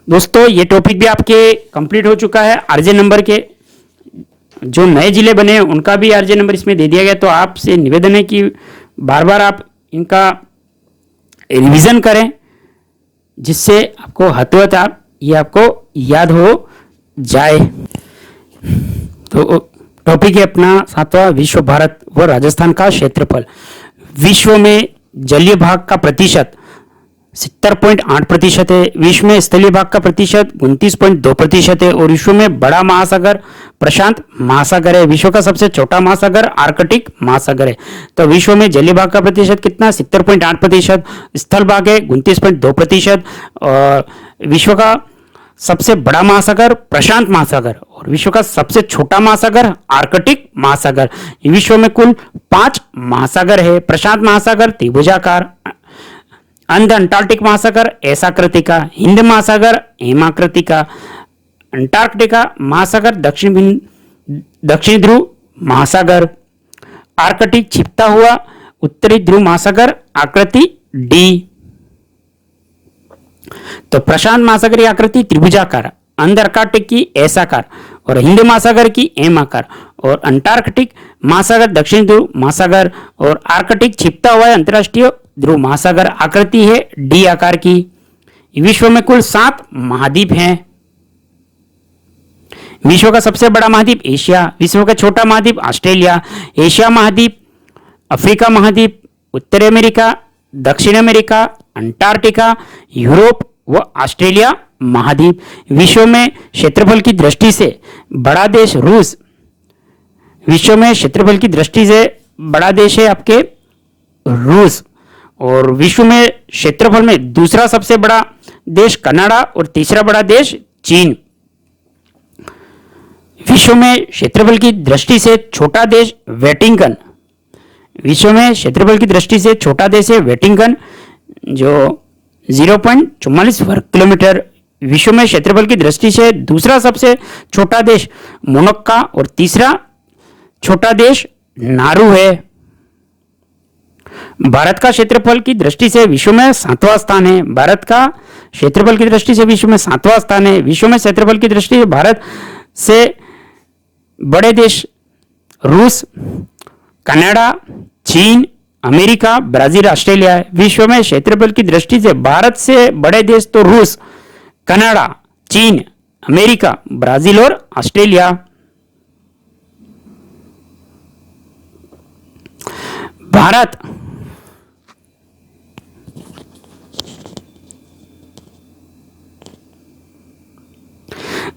दोस्तों ये टॉपिक भी आपके कंप्लीट हो चुका है। RJ नंबर के जो नए जिले बने हैं उनका भी RJ नंबर इसमें दे दिया गया। तो आपसे निवेदन है कि बार बार आप इनका रिवीजन करें, जिससे आपको हाथों हाथ ये आपको याद हो जाए। तो टॉपिक है अपना 7वां, विश्व, भारत व राजस्थान का क्षेत्रफल। विश्व में जलीय भाग का प्रतिशत 70.8% है, विश्व में स्थलीय भाग का प्रतिशत 29.2% है और विश्व में बड़ा महासागर प्रशांत महासागर है। विश्व का सबसे छोटा महासागर आर्कटिक महासागर है। तो विश्व में जलीय भाग का प्रतिशत कितना 70.8%, स्थल भाग है 29.2% और विश्व का सबसे बड़ा महासागर प्रशांत महासागर और विश्व का सबसे छोटा महासागर आर्कटिक महासागर। विश्व में कुल 5 महासागर है। प्रशांत महासागर त्रिभुजाकार, अंध अंटार्कटिक महासागर ऐसाकृति का, हिंद महासागर हेमाकृति का, अंटार्कटिका महासागर दक्षिण ध्रुव महासागर, आर्कटिक छिपता हुआ उत्तरी ध्रुव महासागर आकृति डी। तो प्रशांत महासागर की आकृति त्रिभुजाकार, अंध अंटार्कटिक की ऐसाकार और हिंद महासागर की एमाकार और अंटार्कटिक महासागर दक्षिण ध्रुव महासागर और आर्कटिक छिपता हुआ अंतरराष्ट्रीय ध्रुव महासागर आकृति है डी आकार की। विश्व में कुल 7 महाद्वीप हैं। विश्व का सबसे बड़ा महाद्वीप एशिया, विश्व का छोटा महाद्वीप ऑस्ट्रेलिया, एशिया महाद्वीप, अफ्रीका महाद्वीप, उत्तरी अमेरिका, दक्षिण अमेरिका, अंटार्कटिका, यूरोप व ऑस्ट्रेलिया महाद्वीप। विश्व में क्षेत्रफल की दृष्टि से बड़ा देश रूस, विश्व में क्षेत्रफल की दृष्टि से बड़ा देश है आपके रूस और विश्व में क्षेत्रफल में दूसरा सबसे बड़ा देश कनाडा और तीसरा बड़ा देश चीन। विश्व में क्षेत्रफल की दृष्टि से छोटा देश वेटिकन, विश्व में क्षेत्रफल की दृष्टि से छोटा देश है वेटिकन जो 0.44 वर्ग किलोमीटर। विश्व में क्षेत्रफल की दृष्टि से दूसरा सबसे छोटा देश मोनाको और तीसरा छोटा देश नारू है। भारत का क्षेत्रफल की दृष्टि से विश्व में 7वां स्थान है। भारत का क्षेत्रफल की दृष्टि से विश्व में 7वां स्थान है। विश्व में क्षेत्रफल की दृष्टि से भारत से बड़े देश रूस, कनाडा, चीन, अमेरिका, ब्राजील, ऑस्ट्रेलिया है। विश्व में क्षेत्रफल की दृष्टि से भारत से बड़े देश तो रूस, कनाडा, चीन, अमेरिका, ब्राजील और ऑस्ट्रेलिया।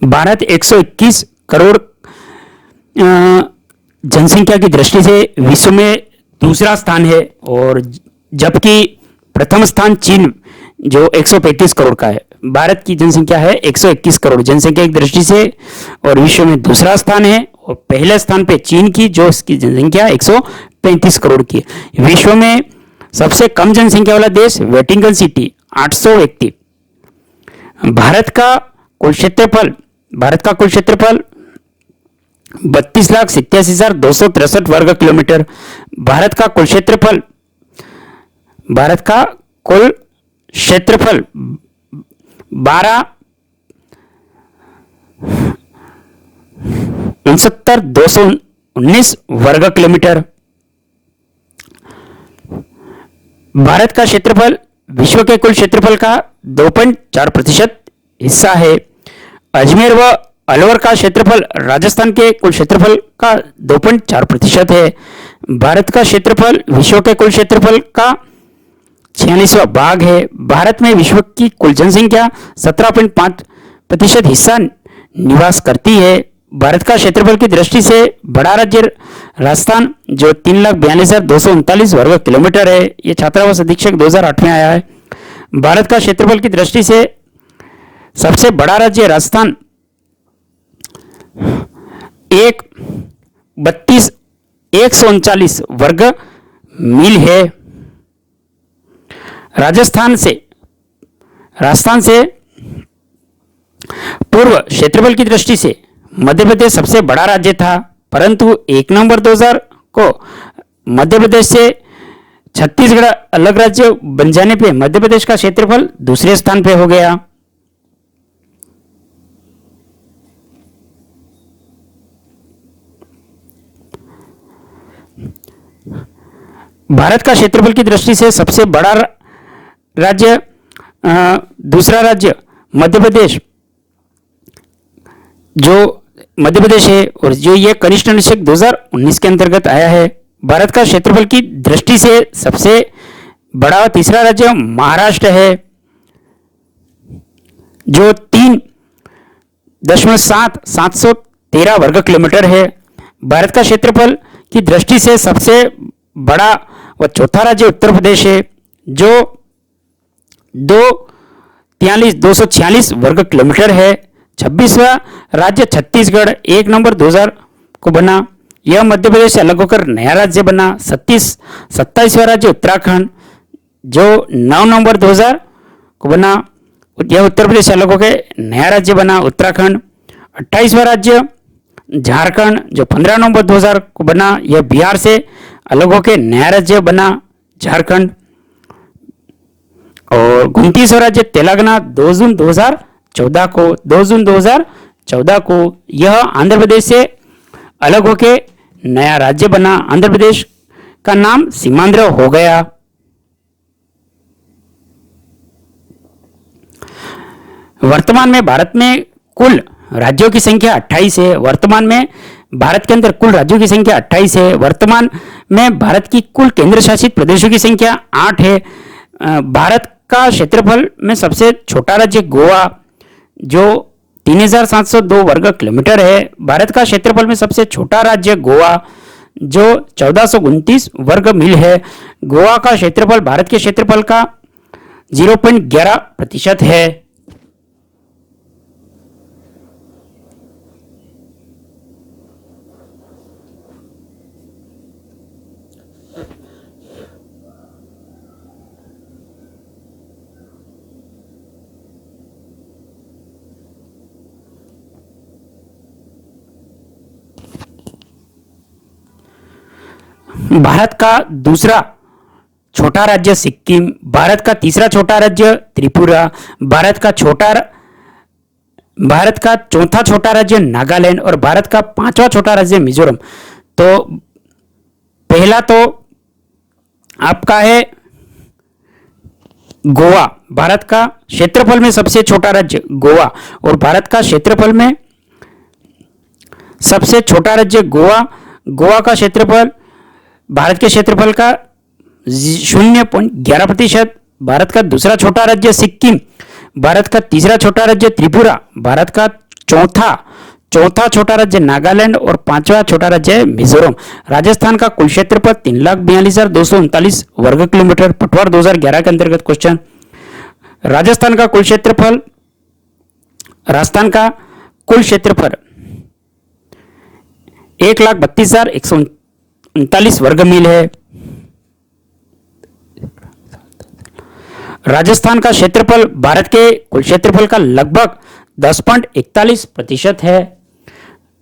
भारत 121 करोड़ जनसंख्या की दृष्टि से विश्व में दूसरा स्थान है और जबकि प्रथम स्थान चीन जो 135 करोड़ का है। भारत की जनसंख्या है 121 करोड़ जनसंख्या की दृष्टि से और विश्व में दूसरा स्थान है और पहले स्थान पे चीन की जो इसकी जनसंख्या 135 करोड़ की है। विश्व में सबसे कम जनसंख्या वाला देश वेटिकन सिटी 800 व्यक्ति। भारत का कुल क्षेत्रफल 32,87,263 वर्ग किलोमीटर। भारत का कुल क्षेत्रफल 12,69,219 वर्ग किलोमीटर। भारत का क्षेत्रफल विश्व के कुल क्षेत्रफल का 2.4% हिस्सा है। अजमेर व अलवर का क्षेत्रफल राजस्थान के कुल क्षेत्रफल का 2.4% है। भारत का क्षेत्रफल विश्व के कुल क्षेत्रफल का 46वां भाग है। भारत में विश्व की कुल जनसंख्या 17.5% हिस्सा निवास करती है। भारत का क्षेत्रफल की दृष्टि से बड़ा राज्य राजस्थान जो 3,42,239 वर्ग किलोमीटर है। ये छात्रावास अधीक्षक 2008 में आया है। भारत का क्षेत्रफल की दृष्टि से सबसे बड़ा राज्य राजस्थान 1 139 वर्ग मील है। राजस्थान से पूर्व क्षेत्रफल की दृष्टि से मध्य प्रदेश सबसे बड़ा राज्य था, परंतु 1 नवंबर 2000 को मध्य प्रदेश से छत्तीसगढ़ अलग राज्य बन जाने पे मध्य प्रदेश का क्षेत्रफल दूसरे स्थान पे हो गया। भारत का क्षेत्रफल की दृष्टि से सबसे बड़ा राज्य दूसरा राज्य मध्य प्रदेश, जो मध्य प्रदेश है और जो ये कनिष्ठ अनुच्छेद 2019 के अंतर्गत आया है। भारत का क्षेत्रफल की दृष्टि से सबसे बड़ा तीसरा राज्य महाराष्ट्र है, जो 3.713 वर्ग किलोमीटर है। भारत का क्षेत्रफल की दृष्टि से सबसे बड़ा व चौथा राज्य उत्तर प्रदेश है, जो 246 वर्ग किलोमीटर है। 26वां राज्य छत्तीसगढ़ 1 नवंबर 2000 को बना, यह मध्य प्रदेश से अलग होकर नया राज्य बना। 27वां राज्य उत्तराखंड, जो 9 नवंबर 2000 को बना, यह उत्तर प्रदेश से अलग होकर नया राज्य बना उत्तराखंड। 28वां राज्य झारखंड, जो 15 नवंबर 2000 को बना, यह बिहार से अलग होकर नया राज्य बना झारखंड। और 29वां राज्य तेलंगाना 2 जून 2014 को यह आंध्र प्रदेश से अलग होकर नया राज्य बना। आंध्र प्रदेश का नाम सीमांध्र हो गया। वर्तमान में भारत में कुल राज्यों की संख्या 28 है। वर्तमान में भारत के अंदर कुल राज्यों की संख्या 28 है। वर्तमान में भारत की कुल केंद्र शासित प्रदेशों की संख्या 8 है। भारत का क्षेत्रफल में सबसे छोटा राज्य गोवा, जो 3702 वर्ग किलोमीटर है। भारत का क्षेत्रफल में सबसे छोटा राज्य गोवा, जो 1429 वर्ग मील है। गोवा का क्षेत्रफल भारत के क्षेत्रफल का 0.11% है। भारत का दूसरा छोटा राज्य सिक्किम, भारत का तीसरा छोटा राज्य त्रिपुरा, भारत का चौथा छोटा राज्य नागालैंड और भारत का 5वां छोटा राज्य मिजोरम। तो पहला तो आपका है गोवा, भारत का क्षेत्रफल में सबसे छोटा राज्य गोवा, और भारत का क्षेत्रफल में सबसे छोटा राज्य गोवा। गोवा का क्षेत्रफल भारत के क्षेत्रफल का 0.11%। भारत का दूसरा छोटा राज्य सिक्किम, भारत का तीसरा छोटा राज्य त्रिपुरा, भारत का चौथा छोटा राज्य नागालैंड और 5वां छोटा राज्य मिजोरम। राजस्थान का कुल क्षेत्रफल 3,42,239 वर्ग किलोमीटर। पटवार 2011 के अंतर्गत क्वेश्चन। राजस्थान का कुल क्षेत्रफल 1,32,139 वर्ग मील है। राजस्थान का क्षेत्रफल भारत के कुल क्षेत्रफल का लगभग 10.41% है।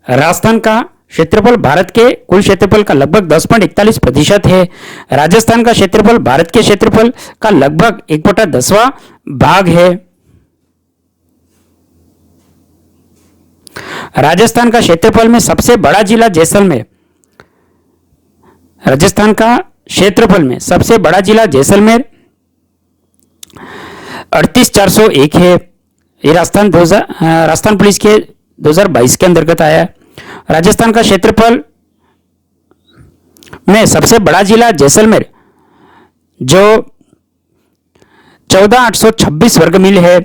राजस्थान का क्षेत्रफल भारत के कुल क्षेत्रफल का लगभग 10.41% है। राजस्थान का क्षेत्रफल भारत के क्षेत्रफल का लगभग 1/10वां भाग है। राजस्थान का क्षेत्रफल में सबसे बड़ा जिला जैसलमेर। राजस्थान का क्षेत्रफल में सबसे बड़ा जिला जैसलमेर 38,401 है। ये राजस्थान पुलिस के 2022 के अंतर्गत आया है। राजस्थान का क्षेत्रफल में सबसे बड़ा जिला जैसलमेर, जो 14,826 वर्ग मील है।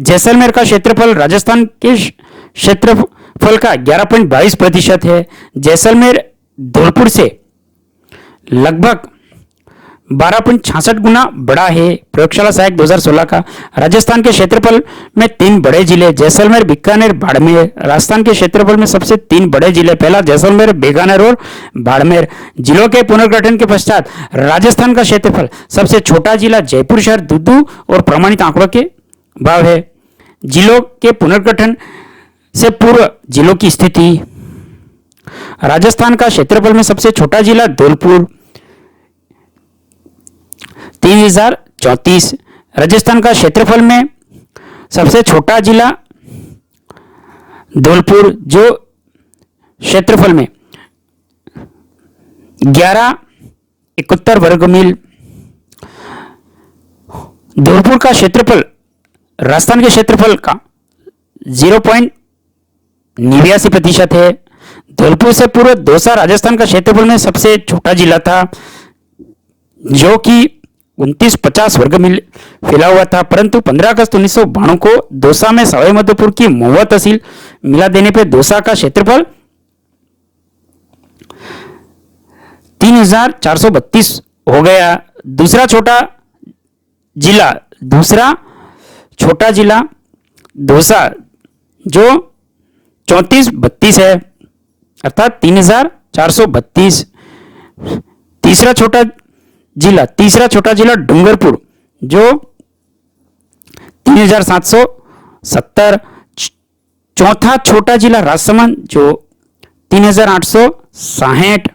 जैसलमेर का क्षेत्रफल राजस्थान के क्षेत्रफल का 11.22% है। जैसलमेर धौलपुर से लगभग 12.66 गुना बड़ा है। प्रयोगशाला सहायक 2016 का। राजस्थान के क्षेत्रफल में 3 बड़े जिले जैसलमेर, बीकानेर, बाड़मेर। राजस्थान के क्षेत्रफल में सबसे 3 बड़े जिले, पहला जैसलमेर, बीकानेर और बाड़मेर। जिलों के पुनर्गठन के पश्चात राजस्थान का क्षेत्रफल सबसे छोटा जिला जयपुर शहर दुदू और प्रमाणित आंकड़ों के भाव है। जिलों के पुनर्गठन से पूर्व जिलों की स्थिति। राजस्थान का क्षेत्रफल में सबसे छोटा जिला धौलपुर 3034। राजस्थान का क्षेत्रफल में सबसे छोटा जिला धौलपुर जो क्षेत्रफल में 1171 वर्ग मील। धौलपुर का क्षेत्रफल राजस्थान के क्षेत्रफल का 0.89% है। धौलपुर से पूर्व दौसा राजस्थान का क्षेत्रफल में सबसे छोटा जिला था जो कि 2950 वर्ग मील फैला हुआ था, परंतु 15 अगस्त 1992 को दौसा में सवाई माधोपुर की महुआ तहसील मिला देने पर दौसा का क्षेत्रफल 3432 हो गया। दूसरा छोटा जिला दौसा जो 3432 है अर्थात 3432। तीसरा छोटा जिला डूंगरपुर जो 3770। चौथा छोटा जिला राजसमंद जो 3860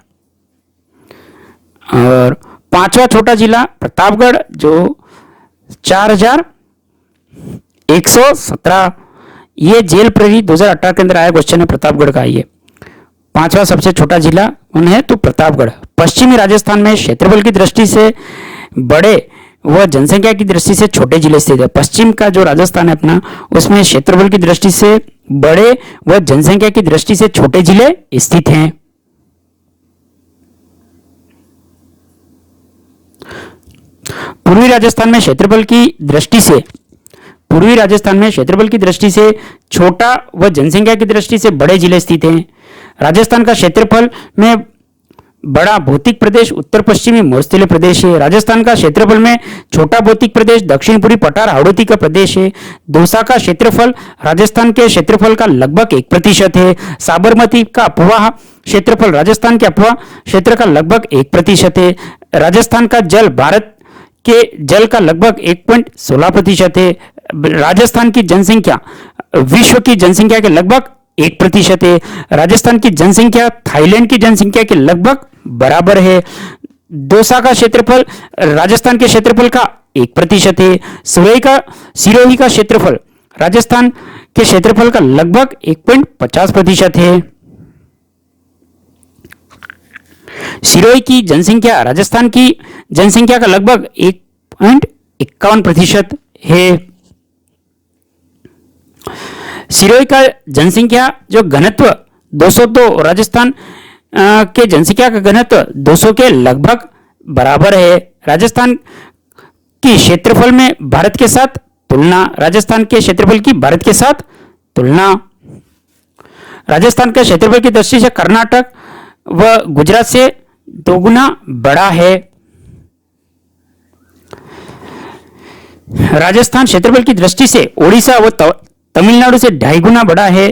और पांचवा छोटा जिला प्रतापगढ़ जो 4117। ये जेल प्रेरी 2018 के अंदर आया क्वेश्चन है प्रतापगढ़ का। ये पांचवा सबसे छोटा जिला कौन है तो प्रतापगढ़। पश्चिमी राजस्थान में क्षेत्रफल की दृष्टि से बड़े व जनसंख्या की दृष्टि से छोटे जिले स्थित है। पश्चिम का जो राजस्थान है अपना उसमें क्षेत्रफल की दृष्टि से बड़े व जनसंख्या की दृष्टि से छोटे जिले स्थित हैं। पूर्वी राजस्थान में क्षेत्रफल की दृष्टि से छोटा व जनसंख्या की दृष्टि से बड़े जिले स्थित हैं। राजस्थान का क्षेत्रफल में बड़ा भौतिक प्रदेश उत्तर पश्चिमी मोरस्थलीय प्रदेश है। राजस्थान का क्षेत्रफल में छोटा भौतिक प्रदेश दक्षिण पूर्वी पठार हाड़ौती का प्रदेश है। दौसा का क्षेत्रफल राजस्थान के क्षेत्रफल का लगभग 1% है। साबरमती का अपवाह क्षेत्रफल राजस्थान के अपवाह क्षेत्र का लगभग 1% है। राजस्थान का जल भारत के जल का लगभग 1.16% है। राजस्थान की जनसंख्या विश्व की जनसंख्या के लगभग 1% है। राजस्थान की जनसंख्या थाईलैंड की जनसंख्या के लगभग बराबर है। दौसा का क्षेत्रफल राजस्थान के क्षेत्रफल का 1% है। सिरोही का क्षेत्रफल राजस्थान के क्षेत्रफल का लगभग 1.50% है। सिरोही की जनसंख्या राजस्थान की जनसंख्या का लगभग 1.51% है। सिरोही का जनसंख्या जो घनत्व 202 राजस्थान के जनसंख्या का घनत्व 200 के लगभग बराबर है। राजस्थान की क्षेत्रफल में भारत के साथ तुलना। राजस्थान के क्षेत्रफल की भारत के साथ तुलना। राजस्थान के क्षेत्रफल की दृष्टि से कर्नाटक व गुजरात से 2 गुना बड़ा है। राजस्थान क्षेत्रफल की दृष्टि से ओडिशा व तमिलनाडु से 2.5 गुना बड़ा है।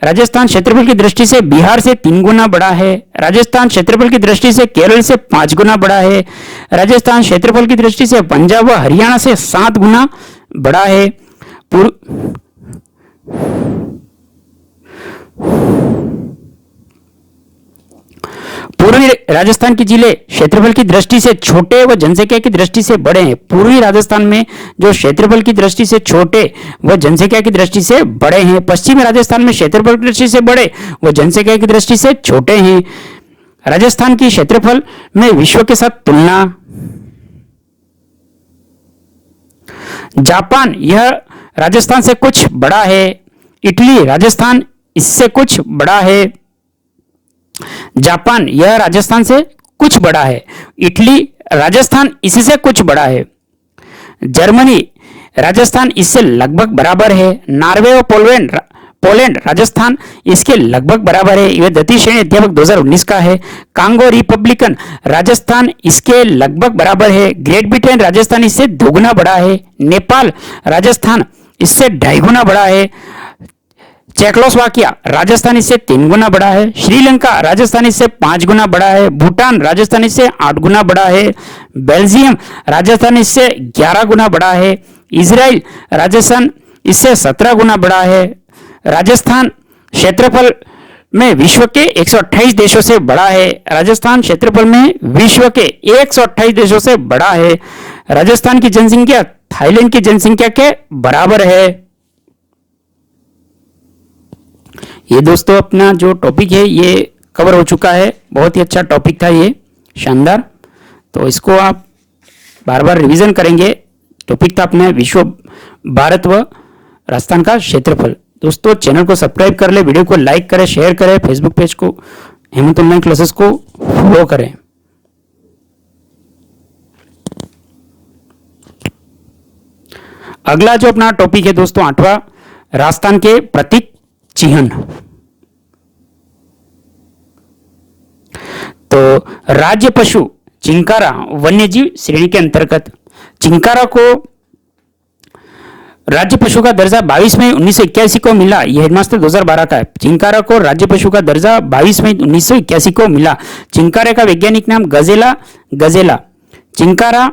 राजस्थान क्षेत्रफल की दृष्टि से बिहार से 3 गुना बड़ा है। राजस्थान क्षेत्रफल की दृष्टि से केरल से 5 गुना बड़ा है। राजस्थान क्षेत्रफल की दृष्टि से पंजाब व हरियाणा से 7 गुना बड़ा है। पूर्वी राजस्थान के जिले क्षेत्रफल की दृष्टि से छोटे व जनसंख्या की दृष्टि से बड़े हैं। पूर्वी राजस्थान में जो क्षेत्रफल की दृष्टि से छोटे व जनसंख्या की दृष्टि से बड़े हैं। पश्चिमी राजस्थान में क्षेत्रफल की दृष्टि से बड़े व जनसंख्या की दृष्टि से छोटे हैं। राजस्थान की क्षेत्रफल में विश्व के साथ तुलना। जापान यह राजस्थान से कुछ बड़ा है। इटली राजस्थान इससे कुछ बड़ा है। जापान यह राजस्थान से कुछ बड़ा है। इटली राजस्थान इसी से कुछ बड़ा है। जर्मनी राजस्थान इससे लगभग बराबर है। नॉर्वे और पोलैंड राजस्थान इसके लगभग बराबर है। यह द्वितीय श्रेणी अध्यापक 2019 का है। कांगो रिपब्लिकन राजस्थान इसके लगभग बराबर है। ग्रेट ब्रिटेन राजस्थान इससे दोगुना बड़ा है। नेपाल राजस्थान इससे 2.5 गुना बड़ा है। चेकोस्लोवाकिया राजस्थान इससे 3 गुना बड़ा है। श्रीलंका राजस्थान इससे 5 गुना बड़ा है। भूटान राजस्थान इससे 8 गुना बड़ा है। बेल्जियम राजस्थान इससे 11 गुना बड़ा है। इजराइल राजस्थान इससे 17 गुना बड़ा है। राजस्थान क्षेत्रफल में विश्व के 128 देशों से बड़ा है। राजस्थान क्षेत्रफल में विश्व के 128 देशों से बड़ा है। राजस्थान की जनसंख्या थाईलैंड की जनसंख्या के बराबर है। ये दोस्तों अपना जो टॉपिक है ये कवर हो चुका है। बहुत ही अच्छा टॉपिक था ये, शानदार। तो इसको आप बार बार रिवीजन करेंगे। टॉपिक था अपने विश्व, भारत व राजस्थान का क्षेत्रफल। दोस्तों चैनल को सब्सक्राइब कर ले, वीडियो को लाइक करें, शेयर करें, फेसबुक पेज को हेमंत ऑनलाइन क्लासेस को फॉलो करें। अगला जो अपना टॉपिक है दोस्तों 8वां, राजस्थान के प्रतीक चिन्ह। तो राज्य पशु चिंकारा वन्यजीव श्रेणी के अंतर्गत चिंकारा को राज्य पशु का दर्जा 22 मई 1981 को मिला। यह हेडमास्टर 2012 का है। चिंकारा को राज्य पशु का दर्जा 22 मई 1981 को मिला। चिंकारे का वैज्ञानिक नाम गजेला। चिंकारा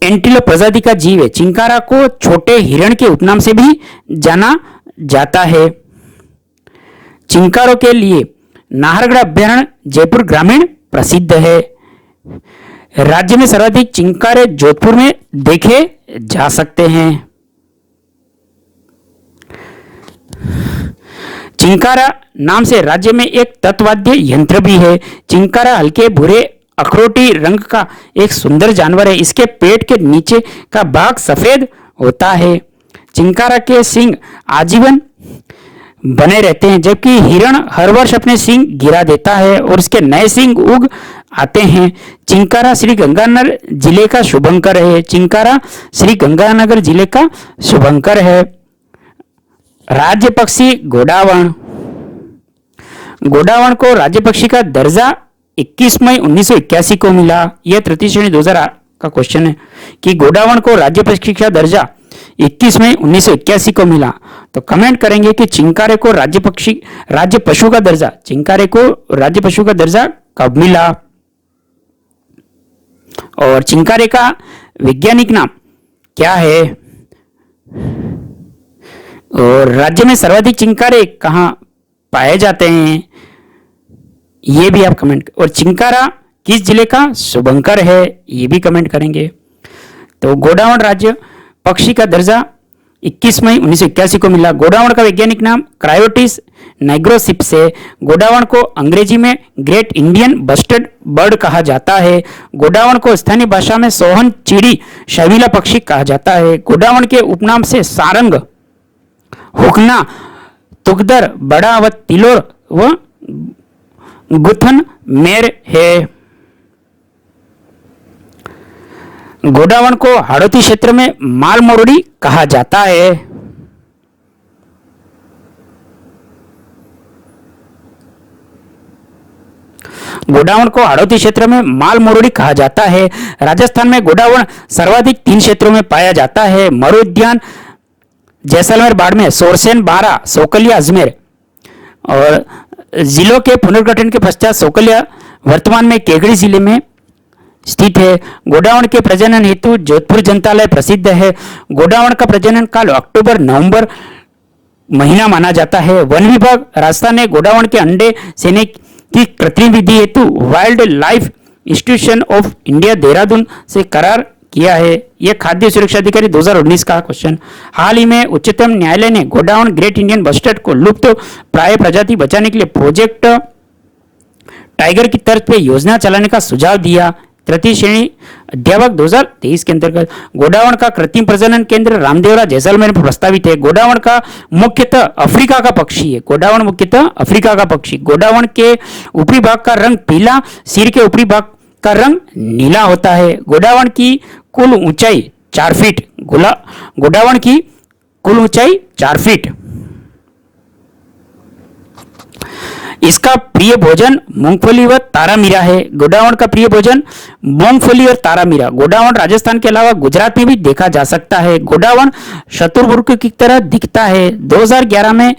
एंटीलोप प्रजाति का जीव है। चिंकारा को छोटे हिरण के उपनाम से भी जाना जाता है। चिंकारों के लिए नाहरगढ़ अभ्यारण्य जयपुर ग्रामीण प्रसिद्ध है। राज्य में सर्वाधिक चिंकारे जोधपुर में देखे जा सकते हैं। चिंकारा नाम से राज्य में एक तत्वाद्य यंत्र भी है। चिंकारा हल्के भूरे अखरोटी रंग का एक सुंदर जानवर है। इसके पेट के नीचे का भाग सफेद होता है। चिंकारा के सींग आजीवन बने रहते हैं, जबकि हिरण हर वर्ष अपने सींग गिरा देता है और उसके नए सींग उग आते हैं। चिंकारा श्री गंगानगर जिले का शुभंकर है। चिंकारा श्री गंगानगर जिले का शुभंकर है। राज्य पक्षी गोडावण। गोडावण को राज्य पक्षी का दर्जा 21 मई 1981 को मिला। यह तृतीय श्रेणी 2008 का क्वेश्चन है कि गोडावण को राज्य पक्षी का दर्जा 21 मई 1981 को मिला। तो कमेंट करेंगे कि चिंकारे को राज्य पशु का दर्जा, चिंकारे को राज्य पशु का दर्जा कब मिला। और चिंकारे का वैज्ञानिक नाम क्या है। और राज्य में सर्वाधिक चिंकारे कहां पाए जाते हैं, ये भी आप कमेंट। और चिंकारा किस जिले का शुभंकर है, ये भी कमेंट करेंगे। तो गोडावण राज्य पक्षी का दर्जा 21 मई 1981 को मिला। गोडावण का वैज्ञानिक नाम क्रायोटिस नाइग्रोसिप्स है। गोडावण को अंग्रेजी में ग्रेट इंडियन बस्टर्ड बर्ड कहा जाता है। गोडावण को स्थानीय भाषा में सोहन चिड़ी शर्मिला पक्षी कहा जाता है। गोडावण के उपनाम से सारंग, हुकना, तुगदर, बड़ा व तिलोर व गुथन मेर है। गोडावण को हाड़ौती क्षेत्र में माल मोरड़ी कहा जाता है। गोडावण को हाड़ौती क्षेत्र में माल मोरड़ी कहा जाता है। राजस्थान में गोडावण सर्वाधिक 3 क्षेत्रों में पाया जाता है। मरु उद्यान जैसलमेर बाड़मेर, सोरसेन बारा, सोकलिया अजमेर। और जिलों के पुनर्गठन के पश्चात सोकलिया वर्तमान में केगड़ी जिले में स्थित है। गोडावण के प्रजनन हेतु जोधपुर जनतालय प्रसिद्ध है। गोडावण का प्रजनन काल अक्टूबर-नवंबर महीना माना जाता है। वन विभाग राजस्थान ने गोडावण के अंडे सेने की कृत्रिम विधि हेतु wild life institution of India Dehradun से करार किया है। यह खाद्य सुरक्षा अधिकारी 2019 का क्वेश्चन। हाल ही में उच्चतम न्यायालय ने गोडावण ग्रेट इंडियन बस्टर्ड को लुप्त प्राय प्रजाति बचाने के लिए प्रोजेक्ट टाइगर की तर्ज पे योजना चलाने का सुझाव दिया। तृतीय श्रेणी अध्यापक 2023 के अंतर्गत गोडावण का कृत्रिम प्रजनन केंद्र रामदेवरा जैसलमेर में प्रस्तावित है। गोडावण का मुख्यतः अफ्रीका का पक्षी है। गोडावण मुख्यतः अफ्रीका का पक्षी। गोडावण के ऊपरी भाग का रंग पीला, सिर के ऊपरी भाग का रंग नीला होता है। गोडावण की कुल ऊंचाई 4 फीट। गोडावण की कुल ऊंचाई 4 फीट। इसका प्रिय भोजन मूंगफली व तारामीरा है। गोडावण का प्रिय भोजन मूंगफली और तारामीरा। गोडावण राजस्थान के अलावा गुजरात में भी देखा जा सकता है। गोडावण शतुरमुर्ग की तरह दिखता है। 2011 में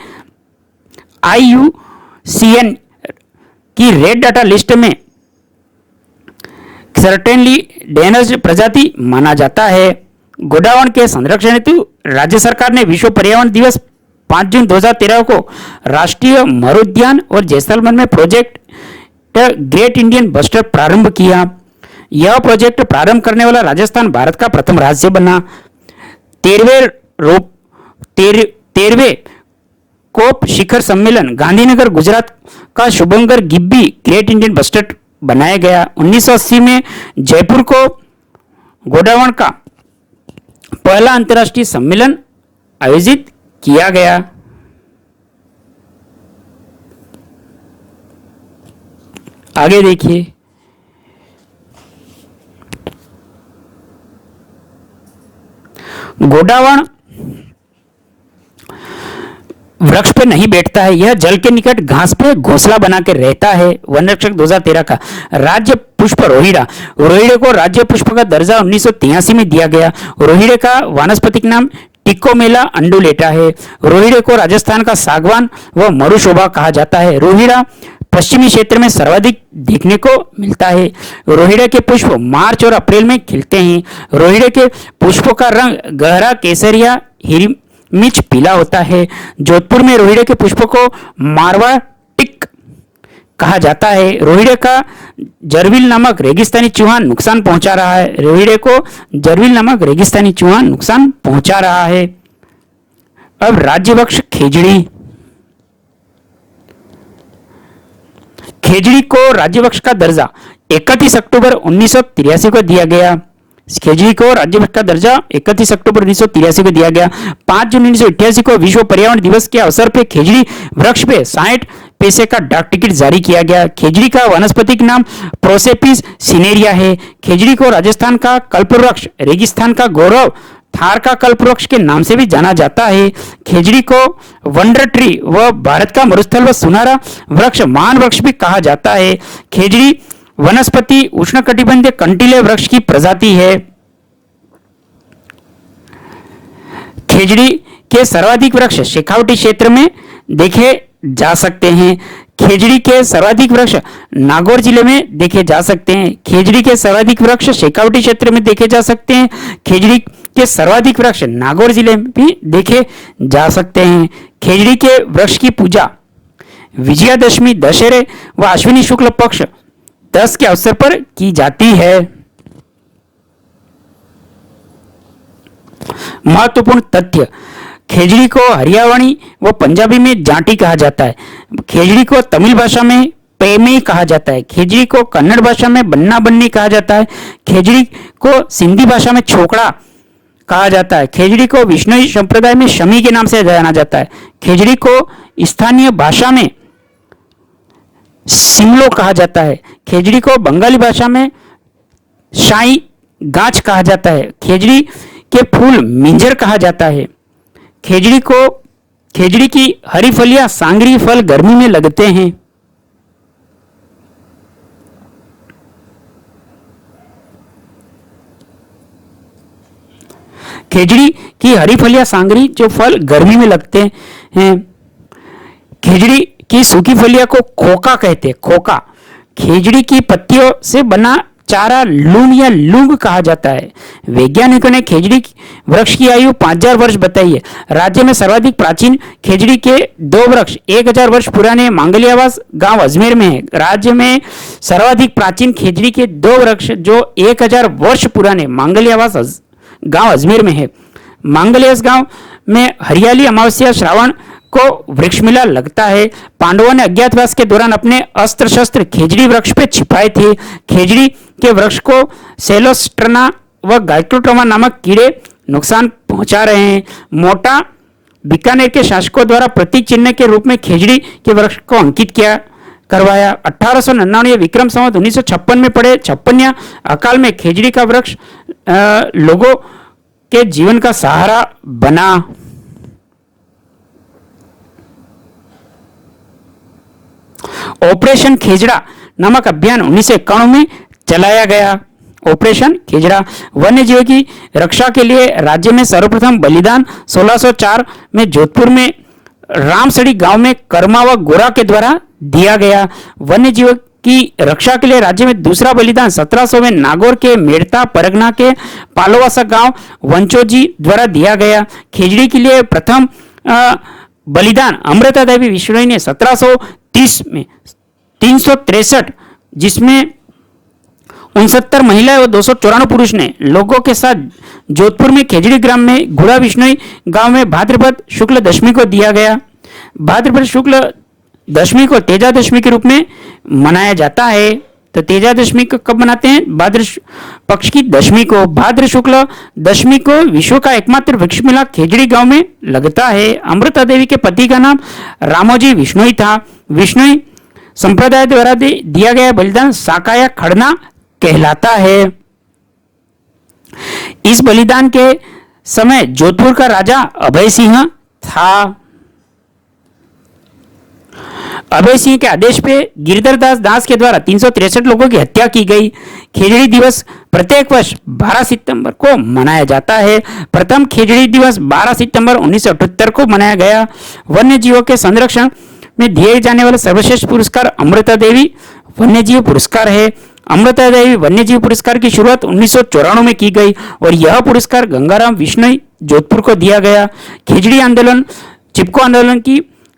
IUCN की रेड डाटा लिस्ट में सर्टेनली डेंजरस प्रजाति माना जाता है। गोडावण के संरक्षण हेतु राज्य सरकार ने विश्व पर्यावरण दिवस 5 जून 2013 को राष्ट्रीय मरुद्यान और जैसलमेर में प्रोजेक्ट ग्रेट इंडियन बस्टर प्रारंभ किया। यह प्रोजेक्ट प्रारंभ करने वाला राजस्थान भारत का प्रथम राज्य बना। 13वें कोप शिखर सम्मेलन गांधीनगर गुजरात का शुभंकर गिब्बी ग्रेट इंडियन बस्टर बनाया गया। 1980 में जयपुर को गोडावण का पहला अंतर्राष्ट्रीय सम्मेलन आयोजित किया गया। आगे देखिए, गोडावण वृक्ष पे नहीं बैठता है, यह जल के निकट घास पे घोंसला बनाकर रहता है। वन रक्षक 2013 का राज्य पुष्प रोहिड़ा। रोहिड़े को राज्य पुष्प का दर्जा 1983 में दिया गया। रोहिड़े का वानस्पतिक नाम टिकोमेला अंडुलेटा है। रोहिड़े को राजस्थान का सागवान व मरुशोभा कहा जाता है। रोहिड़ा पश्चिमी क्षेत्र में सर्वाधिक देखने को मिलता है। रोहिड़े के पुष्प मार्च और अप्रैल में खिलते हैं। रोहिड़े के पुष्पों का रंग गहरा केसरिया हिरमिच पीला होता है। जोधपुर में रोहिड़े के पुष्पों को मारवा टिक कहा जाता है। रोहिड़े का जरविल नामक रेगिस्तानी चूहा नुकसान पहुंचा रहा है। रोहिड़े को जरविल नामक रेगिस्तानी चूहा नुकसान पहुंचा रहा है। अब राज्य वृक्ष खेजड़ी। खेजड़ी को राज्य वृक्ष का दर्जा 31 अक्टूबर 1983 को दिया गया। खेजड़ी को राज्य वृक्ष का दर्जा 31 अक्टूबर 1983 को दिया गया। 5 जून 1988 को विश्व पर्यावरण दिवस के अवसर पर खेजड़ी वृक्ष पे 60 पैसे का डाक टिकट जारी किया गया। खेजड़ी का वनस्पतिक नाम प्रोसेपिस सिनेरिया है। खेजड़ी को राजस्थान का कल्पवृक्ष, रेगिस्तान का गौरव, थार का कल्पवृक्ष के नाम से भी जाना जाता है। खेजड़ी को वंडर ट्री व भारत का मरुस्थल व सुनहरा वृक्ष, मान वृक्ष भी कहा जाता है। खेजड़ी वनस्पति उष्णकटिबंधीय कंटीले वृक्ष की प्रजाति है। खेजड़ी के सर्वाधिक वृक्ष शेखावटी क्षेत्र में देखे जा सकते हैं। खेजड़ी के सर्वाधिक वृक्ष नागौर जिले में देखे जा सकते हैं। खेजड़ी के सर्वाधिक वृक्ष शेखावटी क्षेत्र में देखे जा सकते हैं। खेजड़ी के सर्वाधिक वृक्ष नागौर जिले में भी देखे जा सकते हैं। खेजड़ी के वृक्ष की पूजा विजयादशमी, दशहरे व अश्विनी शुक्ल पक्ष 10 के अवसर पर की जाती है। महत्वपूर्ण तथ्य, खेजड़ी को हरियाणवी व पंजाबी में जाटी कहा जाता है। खेजड़ी को तमिल भाषा में पेमे कहा जाता है। खेजड़ी को कन्नड़ भाषा में बन्ना बन्नी कहा जाता है। खेजड़ी को सिंधी भाषा में छोकड़ा कहा जाता है। खेजड़ी को विष्णुई संप्रदाय में शमी के नाम से जाना जाता है। खेजड़ी को स्थानीय भाषा में सिमलो कहा जाता है। खेजड़ी को बंगाली भाषा में शाई गाछ कहा जाता है। खेजड़ी के फूल मिंजर कहा जाता है। खेजड़ी की हरी फलियां सांगरी फल गर्मी में लगते हैं। खेजड़ी की हरी फलियां सांगरी जो फल गर्मी में लगते हैं। खेजड़ी की सूखी फलियां को खोका कहते हैं। खोका। खेजड़ी की पत्तियों से बना चारा लूम या लूंग कहा जाता है। वैज्ञानिकों ने खेजड़ी वृक्ष की आयु 5000 वर्ष बताई है। राज्य में सर्वाधिक प्राचीन खेजड़ी के 2 वृक्ष 1000 वर्ष पुराने मांगलियावास गांव अजमेर में है। राज्य में सर्वाधिक प्राचीन खेजड़ी के 2 वृक्ष जो 1000 वर्ष पुराने मांगलियावास गांव अजमेर में है। मांगलियास गांव में हरियाली अमावस्या श्रावण को वृक्ष मेला लगता है। पांडवों ने अज्ञातवास के दौरान अपने अस्त्र शस्त्र खेजड़ी वृक्ष पे छिपाए थे। खेजड़ी के वृक्ष को सेलोस्ट्रना व गाइक्रोटोमा नामक कीड़े नुकसान पहुंचा रहे हैं। मोटा बीकानेर के शासकों द्वारा प्रतीक चिन्ह के रूप में खेजड़ी के वृक्ष को अंकित करवाया। 1899 विक्रम संवत 1956 में पड़े 56 अकाल में खेजड़ी का वृक्ष लोगों के जीवन का सहारा बना। ऑपरेशन खेजड़ा नामक अभियान 1991 में चलाया गया। ऑपरेशन खेजड़ा वन्य जीवों की रक्षा के लिए राज्य में सर्वप्रथम बलिदान 1604 में जोधपुर में रामसड़ी गांव में कर्मा व गोरा के द्वारा दिया गया। वन्य जीवों की रक्षा के लिए राज्य में दूसरा बलिदान 1700 में नागौर के मेड़ता परगना के पालोवासा गांव वंचोजी द्वारा दिया गया। खेजड़ी के लिए प्रथम बलिदान अमृता देवी विश्नोई ने 1730 में 363, जिसमें 69 महिलाएं और 294 पुरुष ने लोगों के साथ जोधपुर में खेजड़ी ग्राम में घोड़ा विश्नोई गांव में भाद्रपद शुक्ल दशमी को दिया गया। भाद्रपद शुक्ल दशमी को तेजा दशमी के रूप में मनाया जाता है। तो तेजा दशमी को कब मनाते हैं? भाद्र पक्ष की दशमी को। भाद्र शुक्ल दशमी को विश्व का एकमात्र वृक्ष मेला खेजड़ी गांव में लगता है। अमृता देवी के पति का नाम रामोजी विश्नोई था। विश्नोई संप्रदाय द्वारा दिया गया बलिदान साकाया खड़ना कहलाता है। इस बलिदान के समय जोधपुर का राजा अभय सिंह था। अभय सिंह के आदेश पे गिरधर दास के द्वारा 363 लोगों की हत्या की गई। खेजड़ी दिवस प्रत्येक वर्ष 12 सितंबर को मनाया जाता है। प्रथम खेजड़ी दिवस 12 सितंबर 1978 को मनाया गया। वन्य जीवों के संरक्षण में दिए जाने वाला सर्वश्रेष्ठ पुरस्कार अमृता देवी वन्यजीव पुरस्कार है। अमृता देवी वन्यजीव पुरस्कार की शुरुआत 1994 में की गई और यह पुरस्कार गंगाराम विश्नोई जोधपुर को दिया गया। खेजड़ी आंदोलन चिपको आंदोलन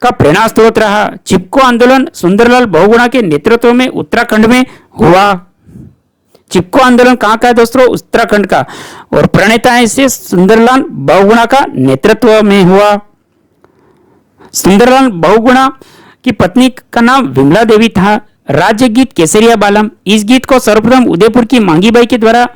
का प्रेरणा स्रोत रहा। चिपको आंदोलन सुंदरलाल बहुगुणा के नेतृत्व में उत्तराखंड में हुआ। चिपको आंदोलन कहाँ का है दोस्तों? उत्तराखंड का। और प्रणेता इसे सुंदरलाल बहुगुणा का नेतृत्व में हुआ। सुंदरलाल बहुगुणा की पत्नी का नाम विमला देवी था। राज्य गीत केसरिया बालम, इस गीत को सर्वप्रथम उदयपुर की मांगीबाई के द्वारा